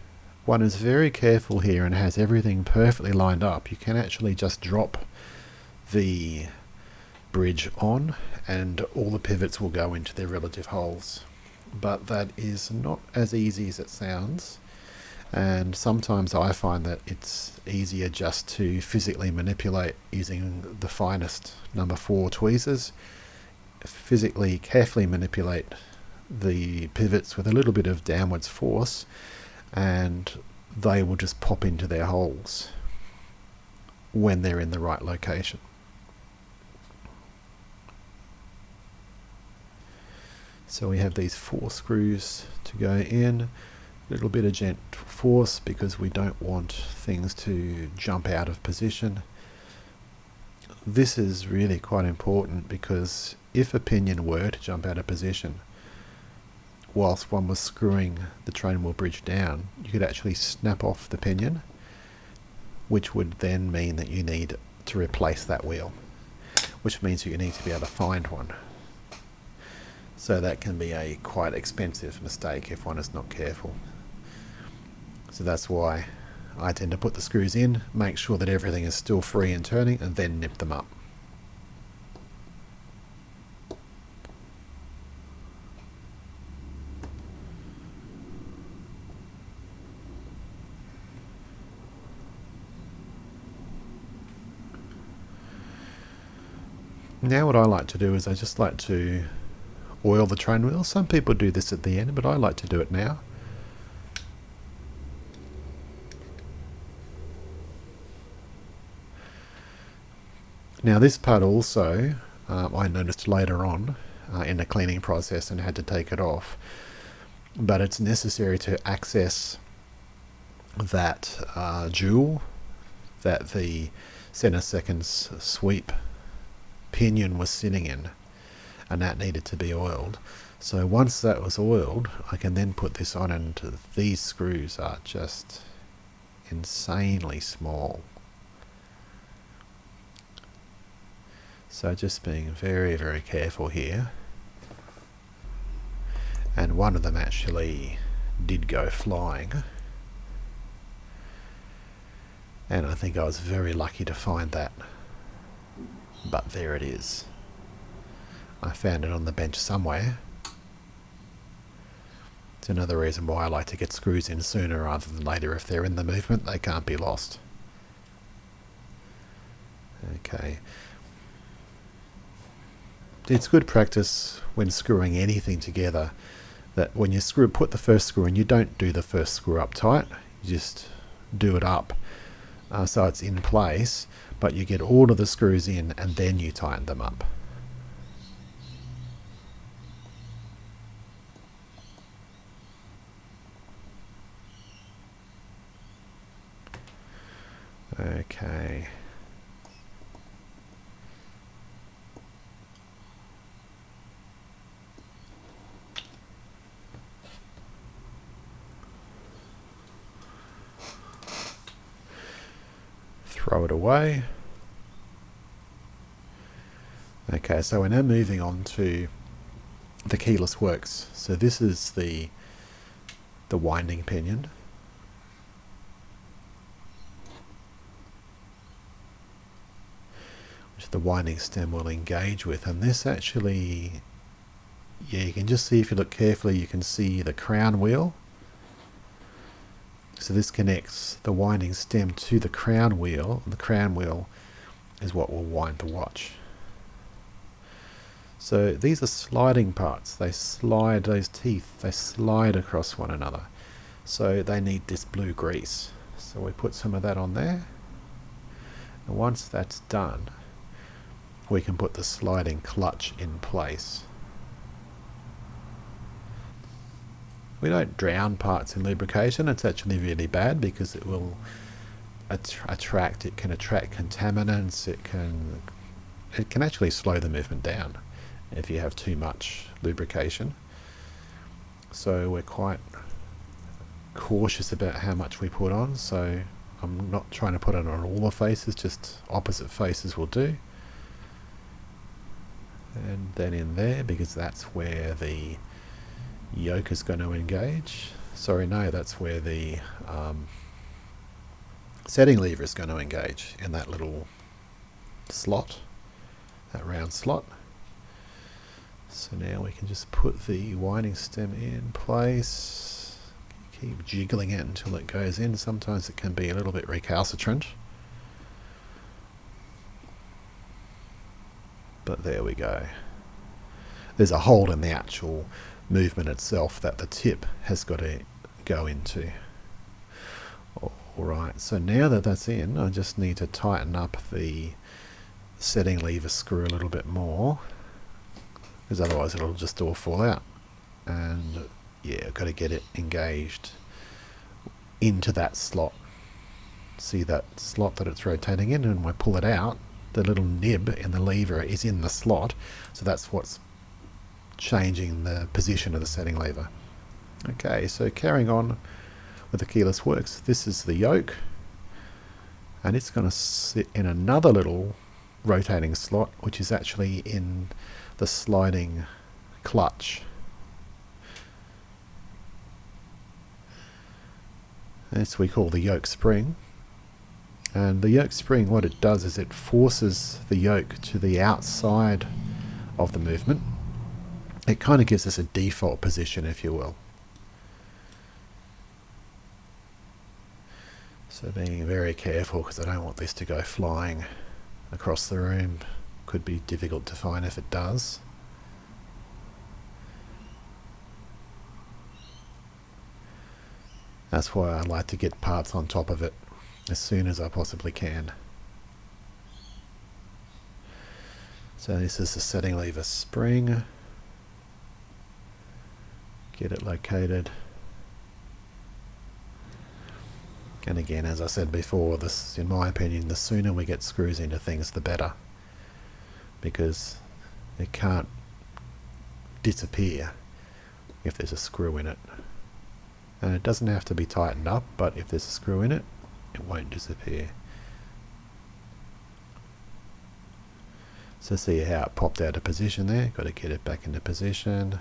one is very careful here and has everything perfectly lined up, you can actually just drop the bridge on and all the pivots will go into their relative holes. But that is not as easy as it sounds, and sometimes I find that it's easier just to physically manipulate using the finest number 4 tweezers, physically carefully manipulate the pivots with a little bit of downwards force, and they will just pop into their holes when they're in the right location. So we have these 4 screws to go in, a little bit of gentle force because we don't want things to jump out of position. This is really quite important because if a pinion were to jump out of position whilst one was screwing the train wheel bridge down, you could actually snap off the pinion, which would then mean that you need to replace that wheel, which means you need to be able to find one. So that can be a quite expensive mistake if one is not careful. So that's why I tend to put the screws in, make sure that everything is still free and turning, and then nip them up. Now what I like to do is I just like to oil the train wheel. Some people do this at the end, but I like to do it now. Now this part also, I noticed later on in the cleaning process and had to take it off, but it's necessary to access that jewel that the center seconds sweep pinion was sitting in, and that needed to be oiled. So once that was oiled, I can then put this on, and these screws are just insanely small. So just being very, very careful here. And one of them actually did go flying. And I think I was very lucky to find that. But there it is. I found it on the bench somewhere. It's another reason why I like to get screws in sooner rather than later. If they're in the movement, they can't be lost. Okay. It's good practice when screwing anything together that when you put the first screw in, you don't do the first screw up tight. You just do it up so it's in place, but you get all of the screws in and then you tighten them up. Okay. Throw it away. Okay, so we're now moving on to the keyless works. So this is the winding pinion. Which the winding stem will engage with, and this actually, yeah, you can just see, if you look carefully, you can see the crown wheel. So this connects the winding stem to the crown wheel, and the crown wheel is what will wind the watch. So these are sliding parts. They slide, those teeth, they slide across one another. So they need this blue grease. So we put some of that on there. And once that's done, we can put the sliding clutch in place. We don't drown parts in lubrication. It's actually really bad because it will attract contaminants. It can actually slow the movement down if you have too much lubrication. So we're quite cautious about how much we put on. So I'm not trying to put it on all the faces, just opposite faces will do. And then in there, because that's where the yoke is going to engage. Sorry, no, that's where the setting lever is going to engage, in that little slot, that round slot. So now we can just put the winding stem in place, keep jiggling it until it goes in. Sometimes it can be a little bit recalcitrant, but there we go. There's a hole in the actual movement itself that the tip has got to go into. Alright, so now that that's in, I just need to tighten up the setting lever screw a little bit more, because otherwise it'll just all fall out. And yeah, I've got to get it engaged into that slot. See that slot that it's rotating in, and when I pull it out, the little nib in the lever is in the slot, so that's what's changing the position of the setting lever. Okay, so carrying on with the keyless works, this is the yoke, and it's going to sit in another little rotating slot, which is actually in the sliding clutch. This we call the yoke spring. And the yoke spring, what it does is it forces the yoke to the outside of the movement. It kind of gives us a default position, if you will. So being very careful, because I don't want this to go flying across the room. Could be difficult to find if it does. That's why I like to get parts on top of it as soon as I possibly can. So this is the setting lever spring. Get it located. And again, as I said before, this, in my opinion, the sooner we get screws into things, the better. Because it can't disappear if there's a screw in it. And it doesn't have to be tightened up, but if there's a screw in it, it won't disappear. So see how it popped out of position there? Got to get it back into position.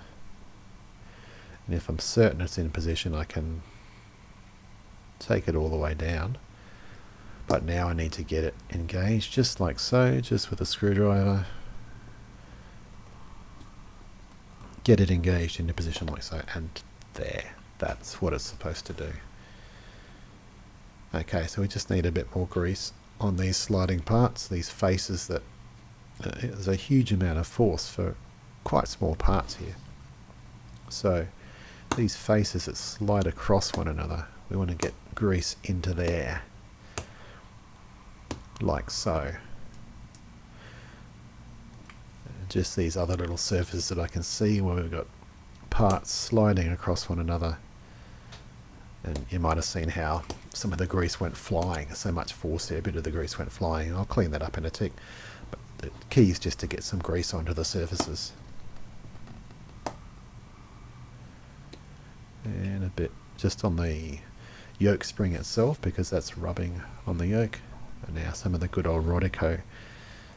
And if I'm certain it's in position, I can take it all the way down. But now I need to get it engaged just like so, just with a screwdriver. Get it engaged into position like so, and there. That's what it's supposed to do. Okay, so we just need a bit more grease on these sliding parts, these faces that there's a huge amount of force for quite small parts here. So these faces that slide across one another, we want to get grease into there, like so. Just these other little surfaces that I can see where we've got parts sliding across one another. And you might have seen how some of the grease went flying. So much force there, a bit of the grease went flying. I'll clean that up in a tick. But the key is just to get some grease onto the surfaces. And a bit just on the yoke spring itself, because that's rubbing on the yoke. And now some of the good old Rotor,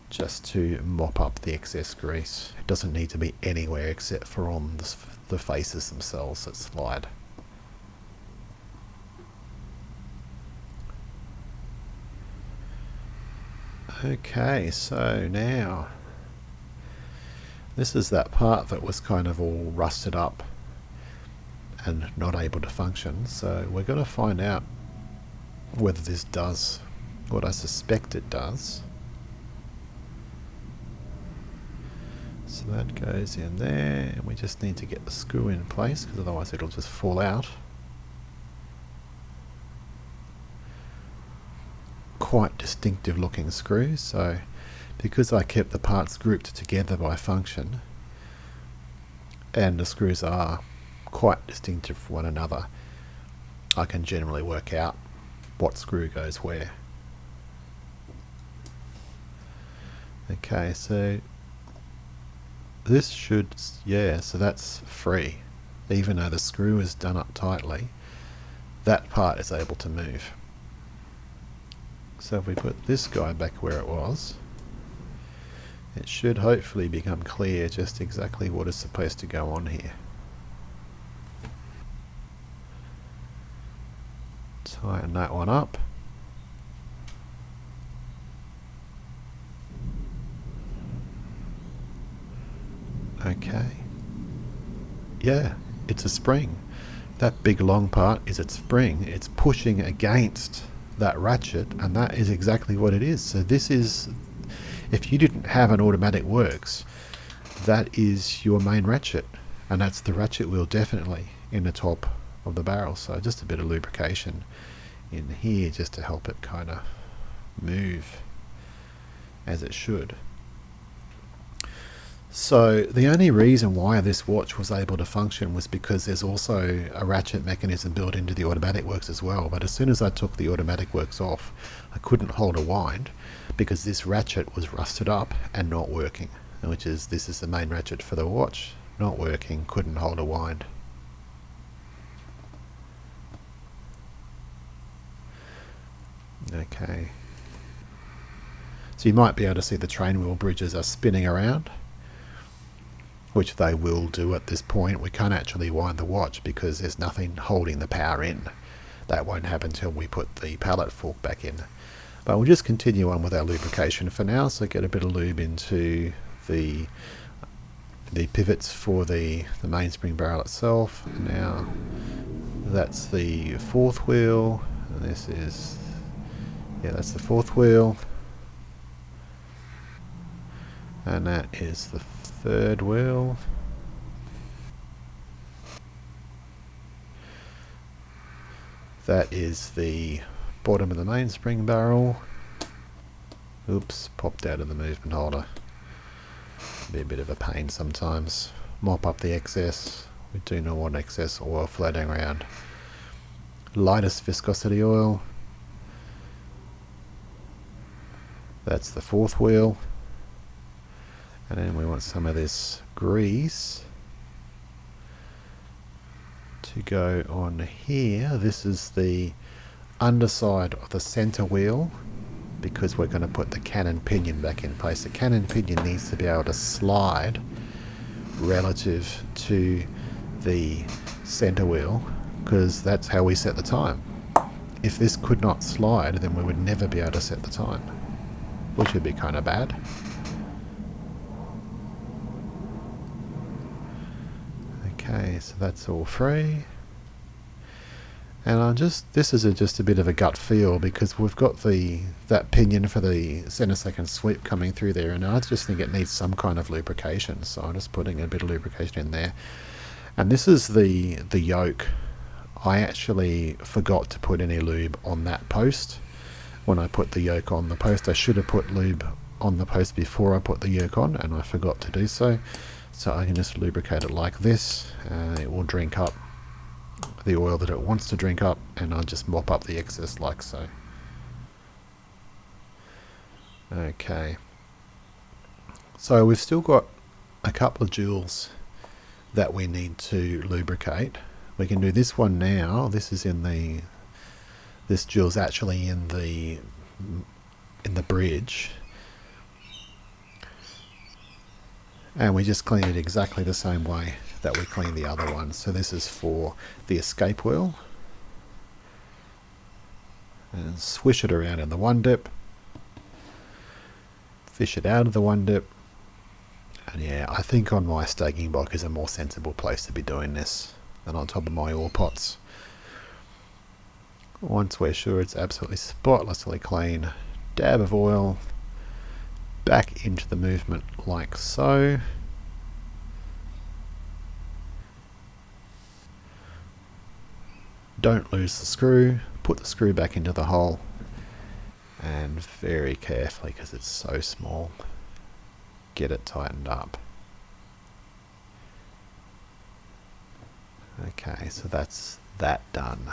just to mop up the excess grease. It doesn't need to be anywhere except for on the faces themselves that slide. Okay, so now this is that part that was kind of all rusted up and not able to function. So we're going to find out whether this does what I suspect it does. So that goes in there, and we just need to get the screw in place, because otherwise it'll just fall out. Quite distinctive looking screws, so because I kept the parts grouped together by function, and the screws are quite distinctive from one another, I can generally work out what screw goes where. Okay, so this should, yeah, so that's free. Even though the screw is done up tightly, that part is able to move. So if we put this guy back where it was, it should hopefully become clear just exactly what is supposed to go on here. Tighten that one up. Okay. Yeah, it's a spring. That big long part is its spring. It's pushing against that ratchet, and that is exactly what it is. So this is, if you didn't have an automatic works, that is your main ratchet, and that's the ratchet wheel definitely in the top of the barrel. So just a bit of lubrication in here just to help it kind of move as it should. So the only reason why this watch was able to function was because there's also a ratchet mechanism built into the automatic works as well, but as soon as I took the automatic works off, I couldn't hold a wind because this ratchet was rusted up and not working, which is, this is the main ratchet for the watch, not working, couldn't hold a wind. Okay, so you might be able to see the train wheel bridges are spinning around, which they will do at this point. We can't actually wind the watch because there's nothing holding the power in. That won't happen until we put the pallet fork back in. But we'll just continue on with our lubrication for now, so get a bit of lube into the pivots for the mainspring barrel itself. Now that's the fourth wheel, and this is, yeah, that's the fourth wheel, and that is the third wheel. That is the bottom of the mainspring barrel. Oops, popped out of the movement holder. Be a bit of a pain sometimes. Mop up the excess. We do not want excess oil floating around. Lightest viscosity oil. That's the fourth wheel. And then we want some of this grease to go on here. This is the underside of the center wheel because we're going to put the cannon pinion back in place. The cannon pinion needs to be able to slide relative to the center wheel because that's how we set the time. If this could not slide, then we would never be able to set the time, which would be kind of bad. Okay, so that's all free. And this is just a bit of a gut feel because we've got that pinion for the center second sweep coming through there, and I just think it needs some kind of lubrication, so I'm just putting a bit of lubrication in there. And this is the yoke. I actually forgot to put any lube on that post. When I put the yoke on the post, I should have put lube on the post before I put the yoke on, and I forgot to do so. So I can just lubricate it like this, and it will drink up the oil that it wants to drink up, and I'll just mop up the excess like so. Okay, so we've still got a couple of joules that we need to lubricate. We can do this one now. This is this joule's actually in the bridge. And we just clean it exactly the same way that we clean the other one. So this is for the escape wheel. And swish it around in the one dip. Fish it out of the one dip. And yeah, I think on my staking block is a more sensible place to be doing this than on top of my ore pots. Once we're sure it's absolutely spotlessly clean, dab of oil back into the movement like so. Don't lose the screw, put the screw back into the hole, and very carefully, because it's so small, get it tightened up. Okay, so that's that done.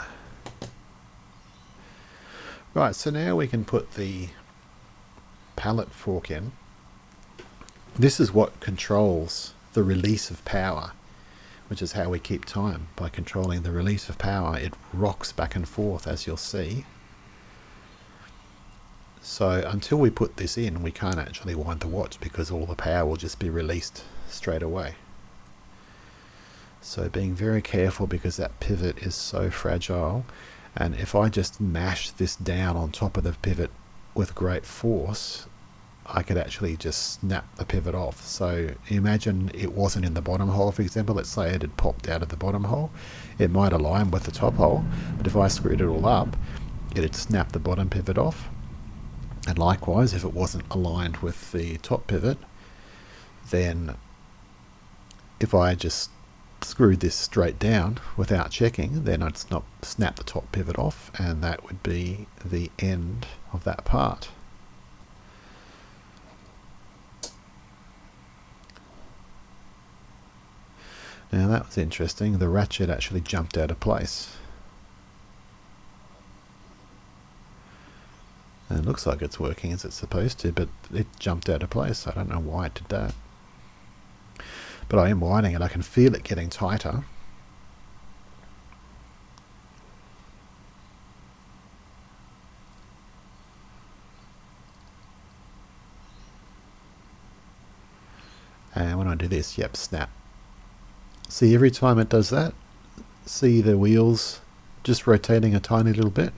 Right, so now we can put the pallet fork in. This is what controls the release of power, which is how we keep time. By controlling the release of power, it rocks back and forth, as you'll see. So until we put this in, we can't actually wind the watch because all the power will just be released straight away. So being very careful because that pivot is so fragile, and if I just mash this down on top of the pivot with great force, I could actually just snap the pivot off. So imagine it wasn't in the bottom hole, for example. Let's say it had popped out of the bottom hole. It might align with the top hole, but if I screwed it all up, it'd snap the bottom pivot off. And likewise, if it wasn't aligned with the top pivot, then if I just screwed this straight down without checking, then I'd snap the top pivot off, and that would be the end of that part. Now that was interesting. The ratchet actually jumped out of place. And it looks like it's working as it's supposed to, but it jumped out of place. I don't know why it did that. But I am winding it. I can feel it getting tighter. And when I do this, yep, snap. See, every time it does that, see the wheels just rotating a tiny little bit.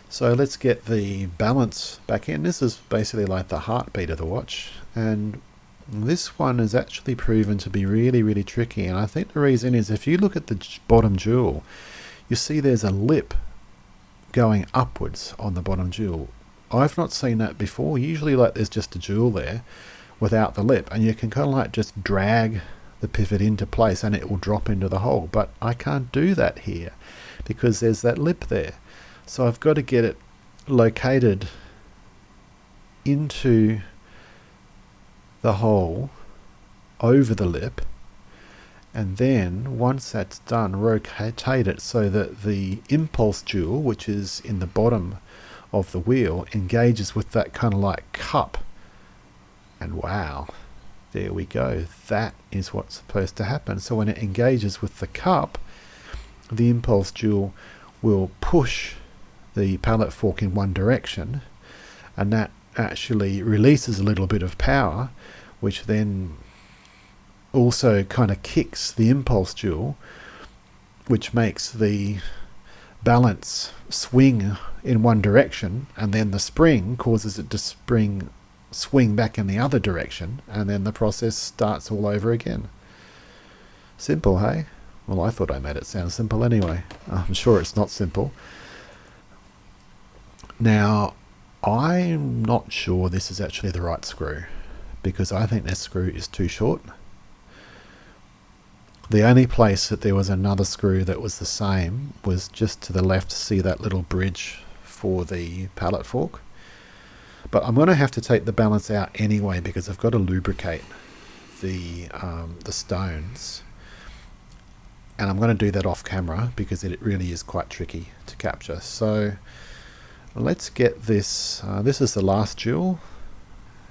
So let's get the balance back in. This is basically like the heartbeat of the watch, and this one is actually proven to be really, really tricky. And I think the reason is, if you look at the bottom jewel, you see there's a lip going upwards on the bottom jewel. I've not seen that before. Usually, like, there's just a jewel there without the lip, and you can kind of like just drag the pivot into place and it will drop into the hole. But I can't do that here because there's that lip there. So I've got to get it located into the hole over the lip, and then once that's done, rotate it so that the impulse jewel, which is in the bottom of the wheel, engages with that kind of like cup. And wow, there we go. That is what's supposed to happen. So when it engages with the cup, the impulse jewel will push the pallet fork in one direction, and that actually releases a little bit of power, which then also kind of kicks the impulse jewel, which makes the balance swing in one direction, and then the spring causes it to swing back in the other direction, and then the process starts all over again. Simple, hey? Well, I thought I made it sound simple anyway. I'm sure it's not simple. Now, I'm not sure this is actually the right screw, because I think this screw is too short. The only place that there was another screw that was the same was just to the left. See that little bridge for the pallet fork? But I'm going to have to take the balance out anyway, because I've got to lubricate the stones. And I'm going to do that off camera because it really is quite tricky to capture. So let's get this. This is the last jewel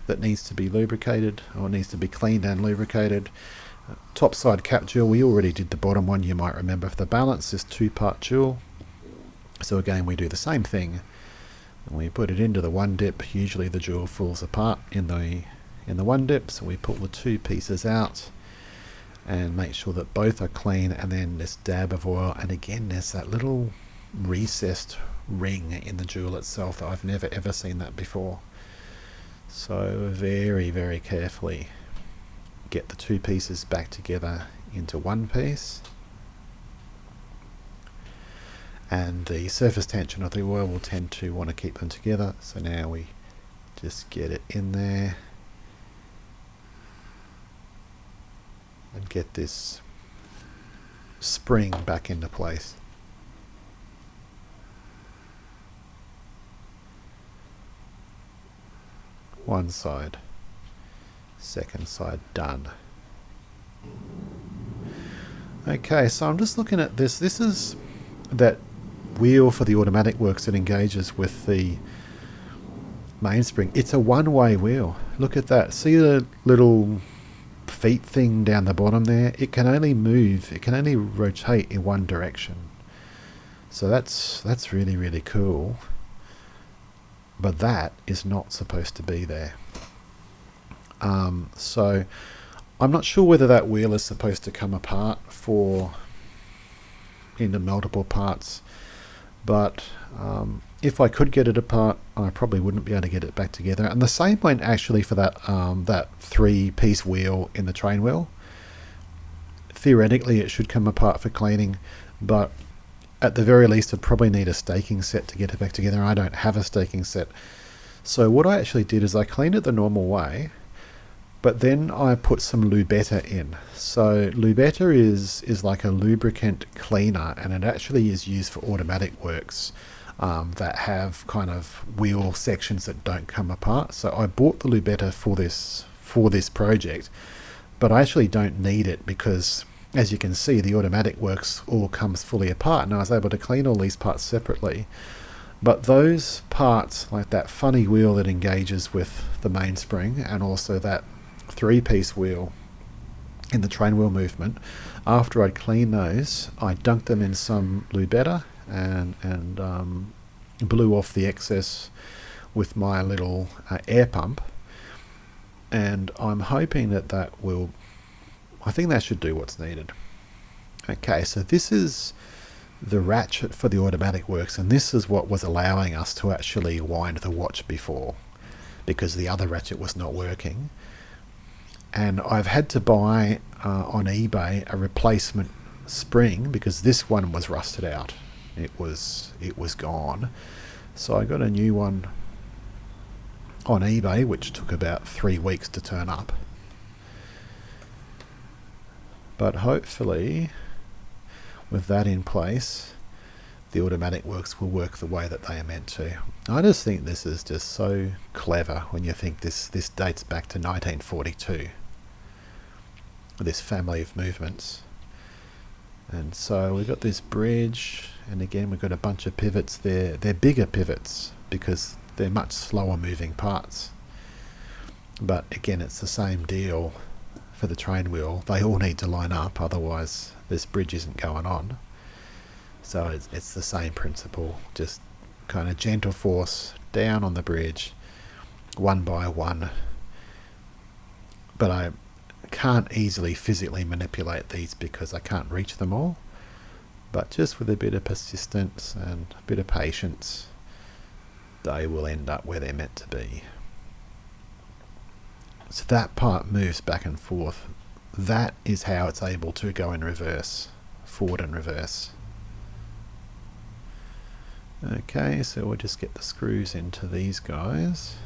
that needs to be lubricated, or needs to be cleaned and lubricated. Top side cap jewel, we already did the bottom one, you might remember. For the balance, is 2-part jewel. So again, we do the same thing. And we put it into the one dip. Usually the jewel falls apart in the one dip, so we pull the two pieces out and make sure that both are clean, and then this dab of oil, and again there's that little recessed ring in the jewel itself that I've never ever seen that before. So very, very carefully get the two pieces back together into one piece, and the surface tension of the oil will tend to want to keep them together. So now we just get it in there and get this spring back into place. One side, second side done. Okay, so I'm just looking at this. This is that wheel for the automatic works that engages with the mainspring. It's a one-way wheel. Look at that. See the little feet thing down the bottom there? It can only move, it can only rotate in one direction. So that's really, really cool. But that is not supposed to be there. So I'm not sure whether that wheel is supposed to come apart into multiple parts, but if I could get it apart, I probably wouldn't be able to get it back together. And the same went actually for that that 3-piece wheel in the train wheel. Theoretically it should come apart for cleaning, but at the very least I'd probably need a staking set to get it back together. I don't have a staking set. So what I actually did is I cleaned it the normal way, But then I put some Lubetta in. So Lubetta is like a lubricant cleaner, and it actually is used for automatic works that have kind of wheel sections that don't come apart. So I bought the Lubetta for this project, but I actually don't need it because, as you can see, the automatic works all comes fully apart, and I was able to clean all these parts separately. But those parts, like that funny wheel that engages with the mainspring, and also that three-piece wheel in the train wheel movement, after I'd cleaned those, I dunked them in some Lubetta and blew off the excess with my little air pump, and I'm hoping that will, I think that should do what's needed. Okay, so this is the ratchet for the automatic works, and this is what was allowing us to actually wind the watch before, because the other ratchet was not working. And I've had to buy on eBay a replacement spring because this one was rusted out. It was gone. So I got a new one on eBay, which took about 3 weeks to turn up. But hopefully, with that in place, the automatic works will work the way that they are meant to. I just think this is just so clever when you think this dates back to 1942. This family of movements. And so we've got this bridge, and again we've got a bunch of pivots there. They're bigger pivots because they're much slower moving parts. But again, it's the same deal for the train wheel. They all need to line up, otherwise this bridge isn't going on. So it's the same principle, just kind of gentle force down on the bridge, one by one. But I can't easily physically manipulate these because I can't reach them all. But just with a bit of persistence and a bit of patience, they will end up where they're meant to be. So that part moves back and forth. That is how it's able to go in reverse, forward and reverse. Okay, so we'll just get the screws into these guys.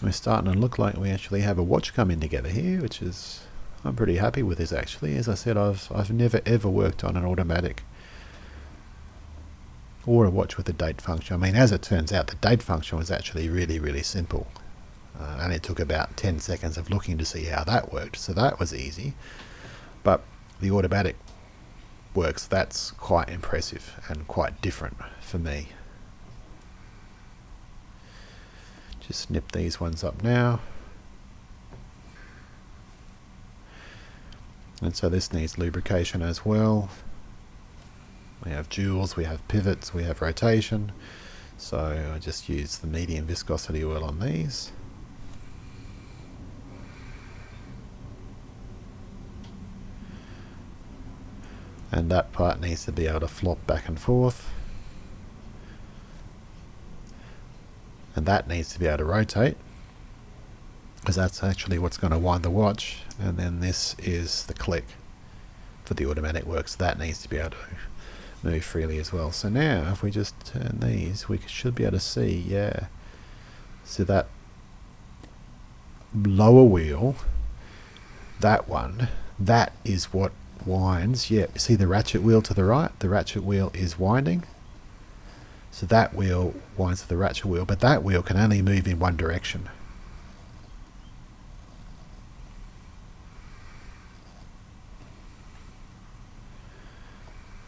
We're starting to look like we actually have a watch coming together here, which is, I'm pretty happy with this actually. As I said, I've never ever worked on an automatic or a watch with a date function. I mean, as it turns out, the date function was actually really simple. And it took about 10 seconds of looking to see how that worked, so that was easy. But the automatic works, that's quite impressive and quite different for me. Just snip these ones up now. And so this needs lubrication as well. We have jewels, we have pivots, we have rotation. So I just use the medium viscosity oil on these. And that part needs to be able to flop back and forth. And that needs to be able to rotate, because that's actually what's going to wind the watch. And then this is the click for the automatic works. That needs to be able to move freely as well. So now if we just turn these, we should be able to see, yeah. So that lower wheel, that one, that is what winds. Yeah, see the ratchet wheel to the right? The ratchet wheel is winding. So that wheel winds to the ratchet wheel, but that wheel can only move in one direction.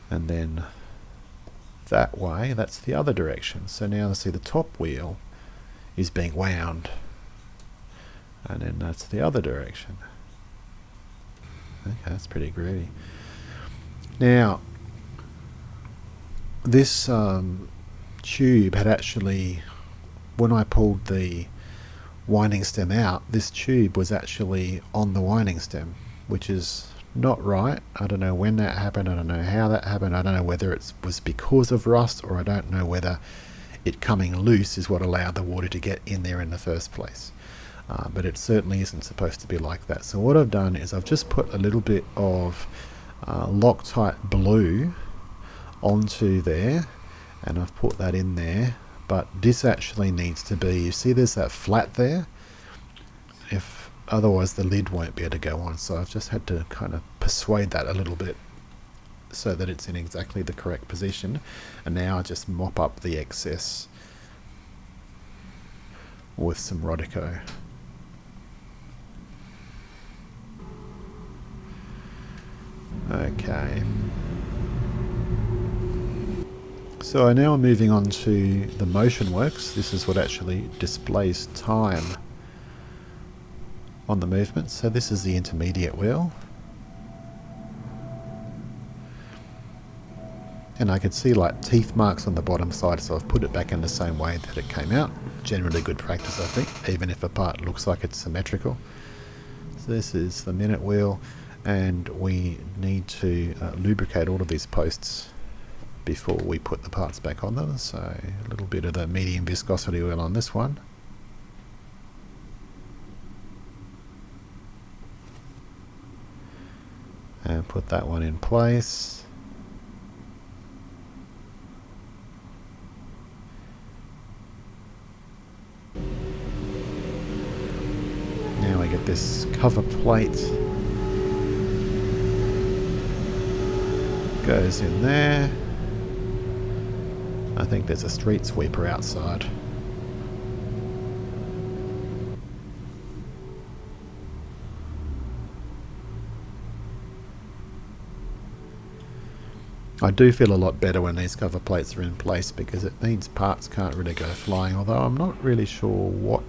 And then that way, that's the other direction. So now see the top wheel is being wound, and then that's the other direction. Okay, that's pretty groovy. Now, this tube had actually, when I pulled the winding stem out, this tube was actually on the winding stem, which is not right. I don't know when that happened, I don't know how that happened, I don't know whether it was because of rust, or I don't know whether it coming loose is what allowed the water to get in there in the first place. But it certainly isn't supposed to be like that. So what I've done is I've just put a little bit of Loctite blue onto there, and I've put that in there, but this actually needs to be, you see there's that flat there, if otherwise the lid won't be able to go on, so I've just had to kind of persuade that a little bit so that it's in exactly the correct position. And now I just mop up the excess with some Rotor. Okay, so now I'm moving on to the motion works. This is what actually displays time on the movement. So this is the intermediate wheel, and I can see like teeth marks on the bottom side, so I've put it back in the same way that it came out. Generally good practice, I think, even if a part looks like it's symmetrical. So this is the minute wheel, and we need to lubricate all of these posts before we put the parts back on them. So a little bit of the medium viscosity oil on this one. And put that one in place. Now we get this cover plate. Goes in there. I think there's a street sweeper outside. I do feel a lot better when these cover plates are in place, because it means parts can't really go flying, although I'm not really sure what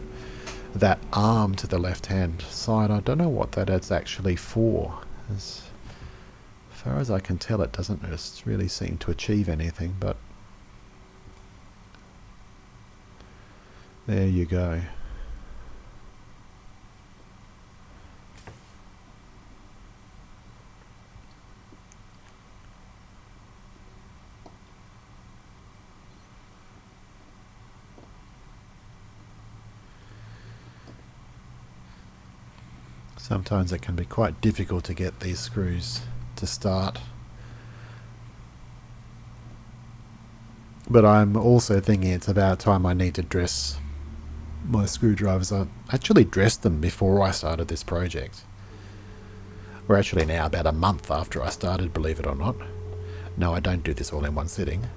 that arm to the left hand side, I don't know what that is actually for. As far as I can tell, it doesn't really seem to achieve anything, but there you go. Sometimes it can be quite difficult to get these screws to start. But I'm also thinking it's about time I need to dress my screwdrivers. I actually dressed them before I started this project. We're actually now about a month after I started, believe it or not. No, I don't do this all in one sitting.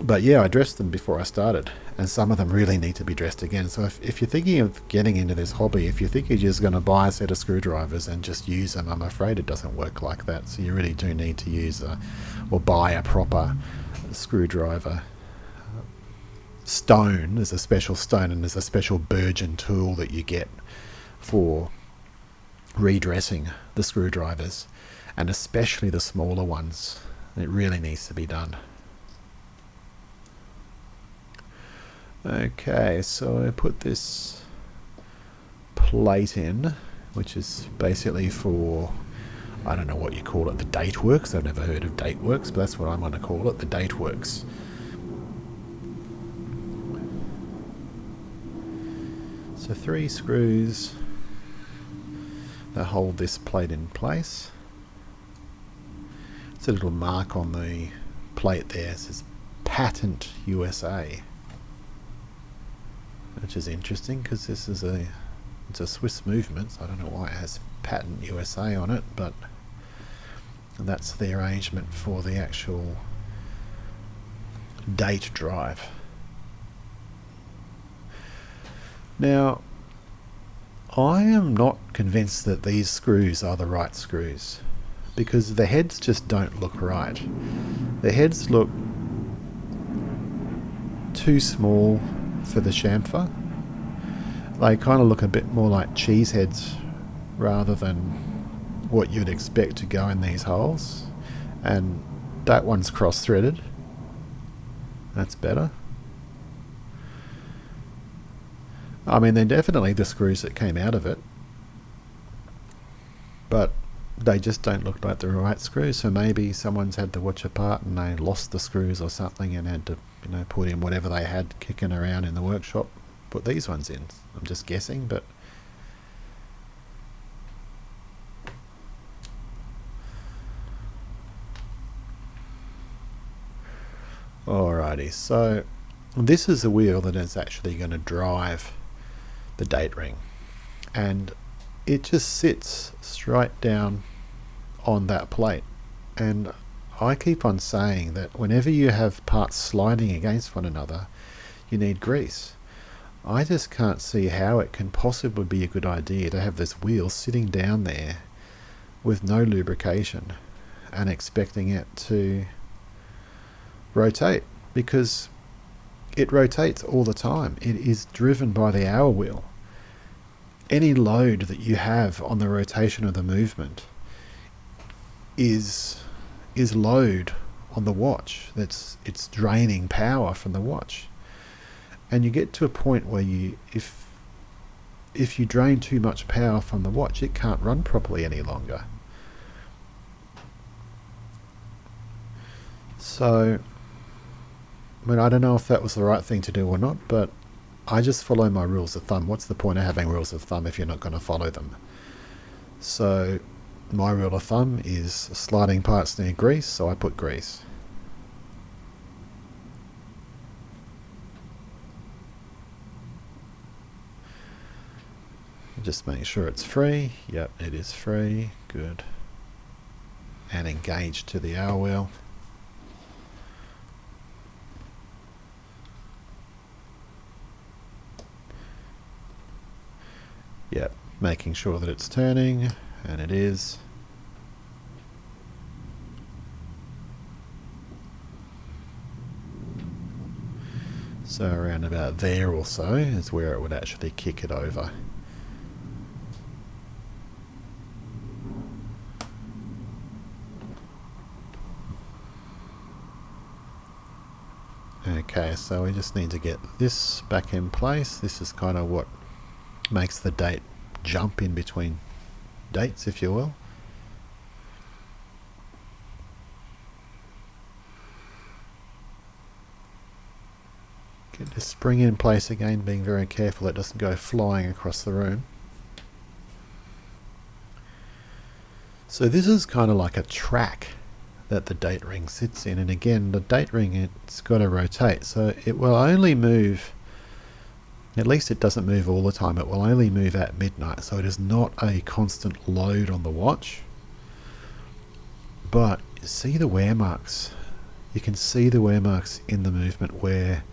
But yeah, I dressed them before I started, and some of them really need to be dressed again. So if you're thinking of getting into this hobby, if you think you're just going to buy a set of screwdrivers and just use them, I'm afraid it doesn't work like that. So you really do need to use or buy a proper screwdriver stone. There's a special stone, and there's a special Burgeon tool that you get for redressing the screwdrivers, and especially the smaller ones. It really needs to be done. Okay, so I put this plate in, which is basically for, I don't know what you call it, the date works. I've never heard of date works, but that's what I'm going to call it, the date works. So 3 screws that hold this plate in place. It's a little mark on the plate there. It says Patent USA, which is interesting because this is it's a Swiss movement, so I don't know why it has Patent USA on it, but that's the arrangement for the actual date drive. Now, I am not convinced that these screws are the right screws, because the heads just don't look right. The heads look too small for the chamfer. They kind of look a bit more like cheese heads rather than what you'd expect to go in these holes. And that one's cross-threaded. That's better. I mean, they're definitely the screws that came out of it, but they just don't look like the right screws. So maybe someone's had to watch a part and they lost the screws or something and had to, put in whatever they had kicking around in the workshop, put these ones in. I'm just guessing, but Alrighty, so this is the wheel that is actually going to drive the date ring, and it just sits straight down on that plate. And I keep on saying that whenever you have parts sliding against one another, you need grease. I just can't see how it can possibly be a good idea to have this wheel sitting down there with no lubrication and expecting it to rotate, because it rotates all the time. It is driven by the hour wheel. Any load that you have on the rotation of the movement is load on the watch. It's draining power from the watch. And you get to a point where if you drain too much power from the watch, it can't run properly any longer. So, I mean, I don't know if that was the right thing to do or not, but I just follow my rules of thumb. What's the point of having rules of thumb if you're not going to follow them? So my rule of thumb is sliding parts need grease, so I put grease. Just make sure it's free. Yep, it is free. Good. And engaged to the hour wheel. Yep, making sure that it's turning, and it is. So around about there or so is where it would actually kick it over. Okay, so we just need to get this back in place. This is kind of what makes the date jump in between dates, if you will. Get the spring in place again, being very careful it doesn't go flying across the room. So this is kind of like a track that the date ring sits in, and again the date ring, it's got to rotate, so it will only move, at least it doesn't move all the time, it will only move at midnight, so it is not a constant load on the watch. But you see the wear marks, you can see the wear marks in the movement where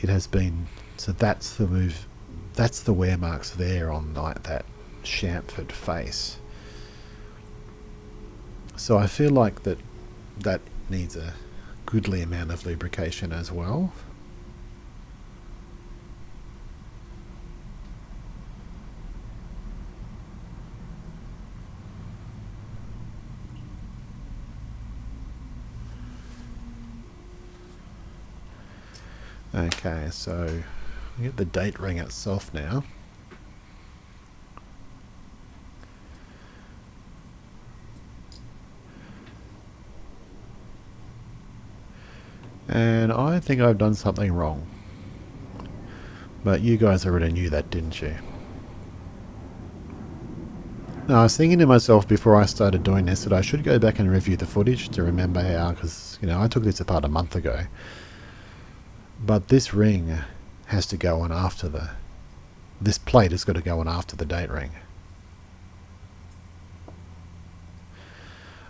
it has been, so that's the move, that's the wear marks there on like that chamfered face. So I feel like that needs a goodly amount of lubrication as well. Okay, so we get the date ring itself now. And I think I've done something wrong. But you guys already knew that, didn't you? Now, I was thinking to myself before I started doing this that I should go back and review the footage to remember how, because, you know, I took this apart a month ago. But this ring has to go on after this plate has got to go on after the date ring.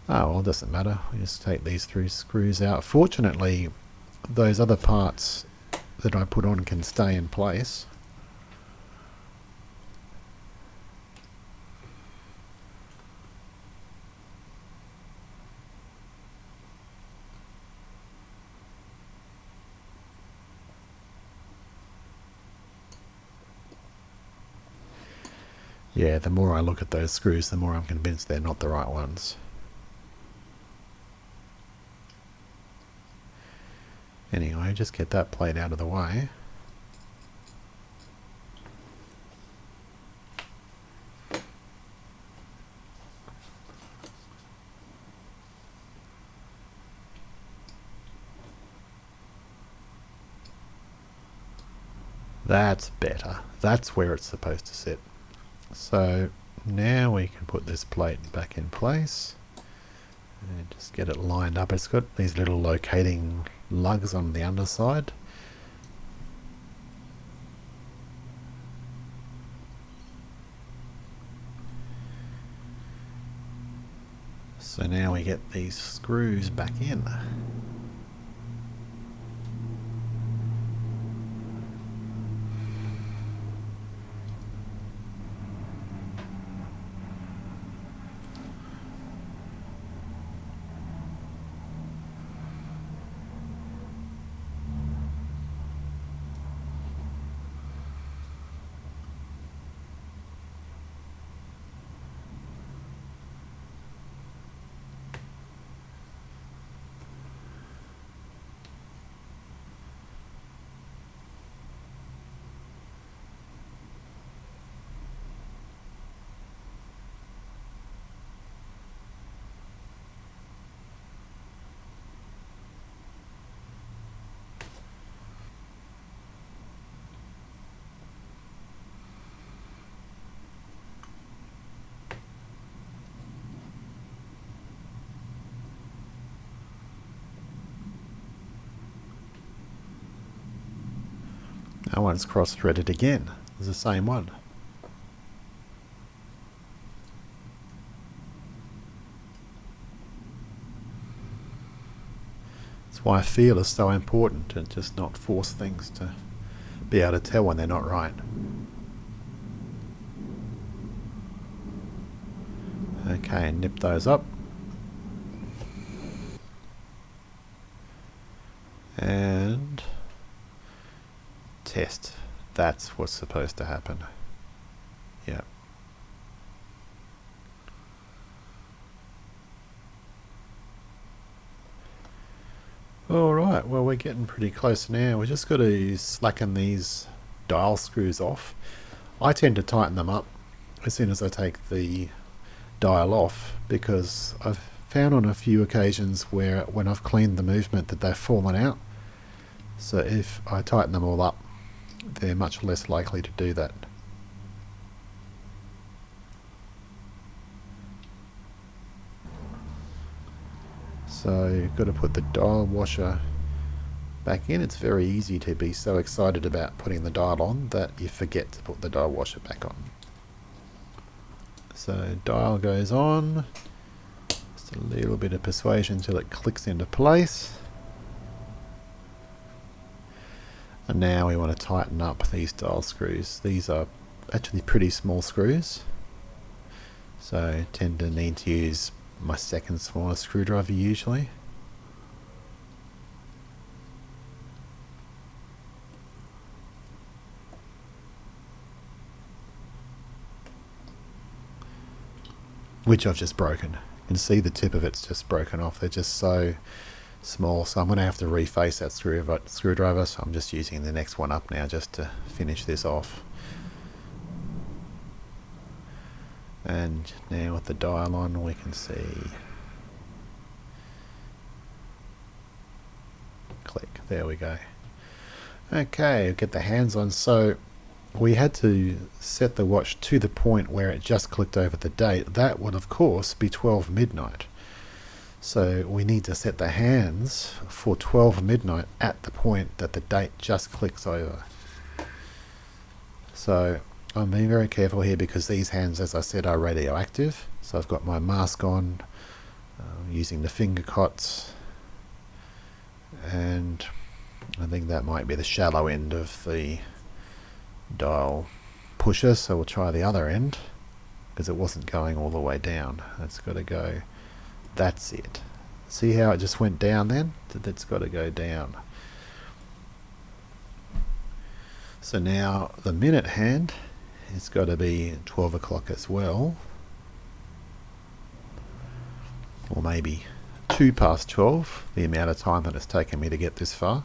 Oh, well, it doesn't matter. We just take these 3 screws out. Fortunately, those other parts that I put on can stay in place. Yeah, the more I look at those screws, the more I'm convinced they're not the right ones. Anyway, just get that plate out of the way. That's better. That's where it's supposed to sit. So now we can put this plate back in place and just get it lined up. It's got these little locating lugs on the underside. So now we get these screws back in. That one's cross-threaded again. It's the same one. That's why feel is so important, and just not force things to be able to tell when they're not right. Okay, nip those up. And test. That's what's supposed to happen. Yeah. Alright, well we're getting pretty close now. We just got to slacken these dial screws off. I tend to tighten them up as soon as I take the dial off, because I've found on a few occasions where when I've cleaned the movement that they've fallen out. So if I tighten them all up, they're much less likely to do that. So you've got to put the dial washer back in. It's very easy to be so excited about putting the dial on that you forget to put the dial washer back on. So dial goes on, just a little bit of persuasion until it clicks into place. And now we want to tighten up these dial screws. These are actually pretty small screws, so I tend to need to use my second smallest screwdriver usually. Which I've just broken. You can see the tip of it's just broken off. They're just so small, so I'm going to have to reface that screwdriver, so I'm just using the next one up now just to finish this off. And now with the dial on, we can see, click, there we go. Okay, get the hands on. So we had to set the watch to the point where it just clicked over the date. That would of course be 12 midnight. So we need to set the hands for 12 midnight at the point that the date just clicks over. So I'm being very careful here because these hands, as I said, are radioactive. So I've got my mask on, using the finger cots, and I think that might be the shallow end of the dial pusher, so we'll try the other end because it wasn't going all the way down. It's got to go. That's it. See how it just went down then? That's got to go down. So now the minute hand, it's got to be 12 o'clock as well, or maybe 2 past 12, the amount of time that it's taken me to get this far.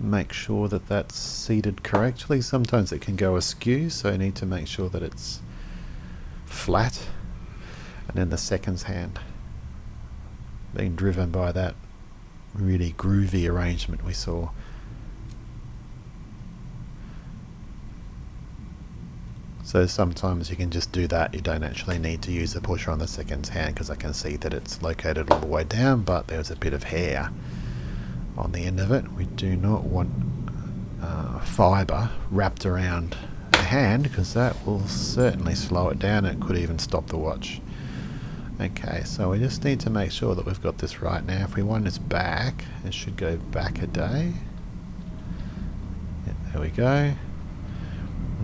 Make sure that that's seated correctly. Sometimes it can go askew, so you need to make sure that it's flat. And then the seconds hand, being driven by that really groovy arrangement we saw. So sometimes you can just do that. You don't actually need to use the pusher on the second hand, because I can see that it's located all the way down, but there's a bit of hair on the end of it. We do not want fibre wrapped around the hand, because that will certainly slow it down. It could even stop the watch. Okay, so we just need to make sure that we've got this right. Now if we want this back, it should go back a day. Yeah, there we go.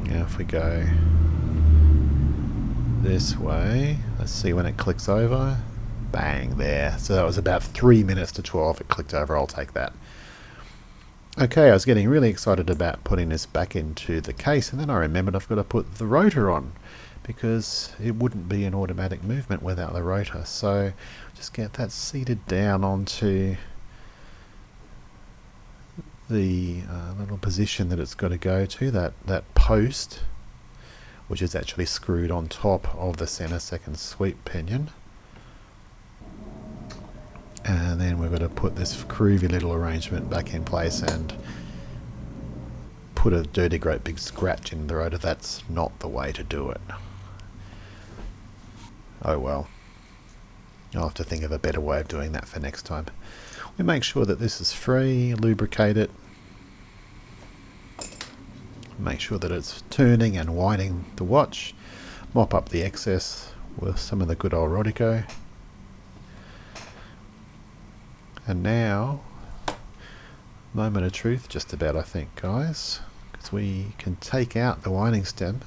Now if we go this way, let's see when it clicks over. Bang, there. So that was about 3 minutes to 12 it clicked over. I'll take that. Okay, I was getting really excited about putting this back into the case, and then I remembered I've got to put the rotor on, because it wouldn't be an automatic movement without the rotor. So just get that seated down onto the little position that it's got to go to, that post, which is actually screwed on top of the center second sweep pinion. And then we've got to put this groovy little arrangement back in place and put a dirty great big scratch in the rotor. That's not the way to do it. Oh well. I'll have to think of a better way of doing that for next time. We make sure that this is free, lubricate it. Make sure that it's turning and winding the watch. Mop up the excess with some of the good old Rotico. And now, moment of truth just about, I think, guys, because we can take out the winding stem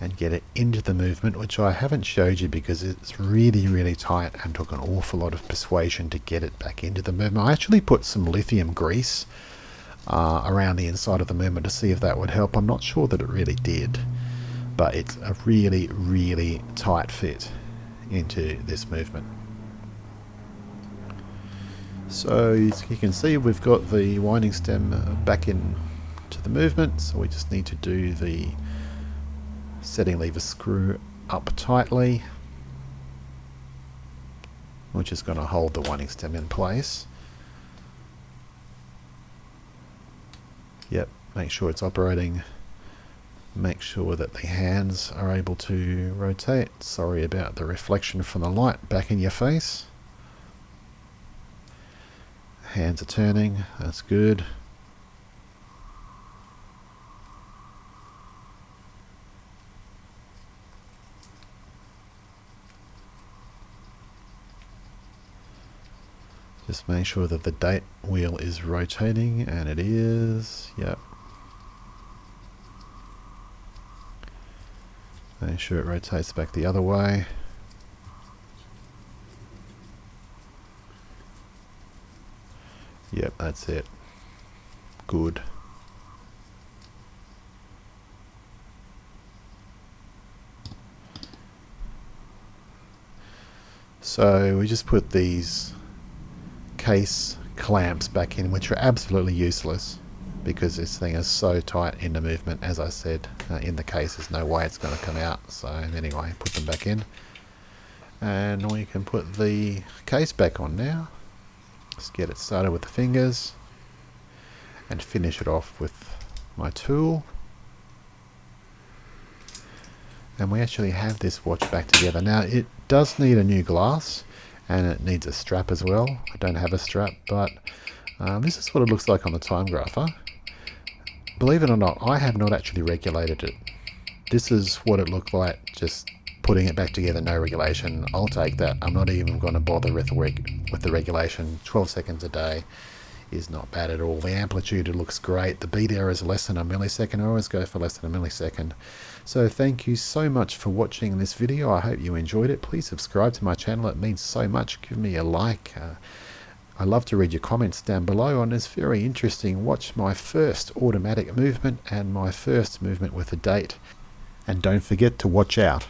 and get it into the movement, which I haven't showed you because it's really, really tight and took an awful lot of persuasion to get it back into the movement. I actually put some lithium grease around the inside of the movement to see if that would help. I'm not sure that it really did, but it's a really, really tight fit into this movement. So you can see we've got the winding stem back in to the movement, so we just need to do the setting lever screw up tightly, which is going to hold the winding stem in place. Yep, make sure it's operating. Make sure that the hands are able to rotate. Sorry about the reflection from the light back in your face. Hands are turning, that's good. Just make sure that the date wheel is rotating, and it is. Yep. Make sure it rotates back the other way. Yep, that's it. Good. So we just put these case clamps back in, which are absolutely useless because this thing is so tight in the movement. As I said, in the case there's no way it's going to come out. So anyway, put them back in. And we can put the case back on now. Just get it started with the fingers and finish it off with my tool. And we actually have this watch back together. Now it does need a new glass and it needs a strap as well. I don't have a strap, but this is what it looks like on the time grapher. Believe it or not, I have not actually regulated it. This is what it looked like just putting it back together, no regulation. I'll take that. I'm not even going to bother with the regulation. 12 seconds a day is not bad at all. The amplitude, it looks great. The beat error is less than a millisecond. I always go for less than a millisecond. So thank you so much for watching this video. I hope you enjoyed it. Please subscribe to my channel. It means so much. Give me a like. I love to read your comments down below on this. Very interesting. Watch my first automatic movement and my first movement with a date. And don't forget to watch out.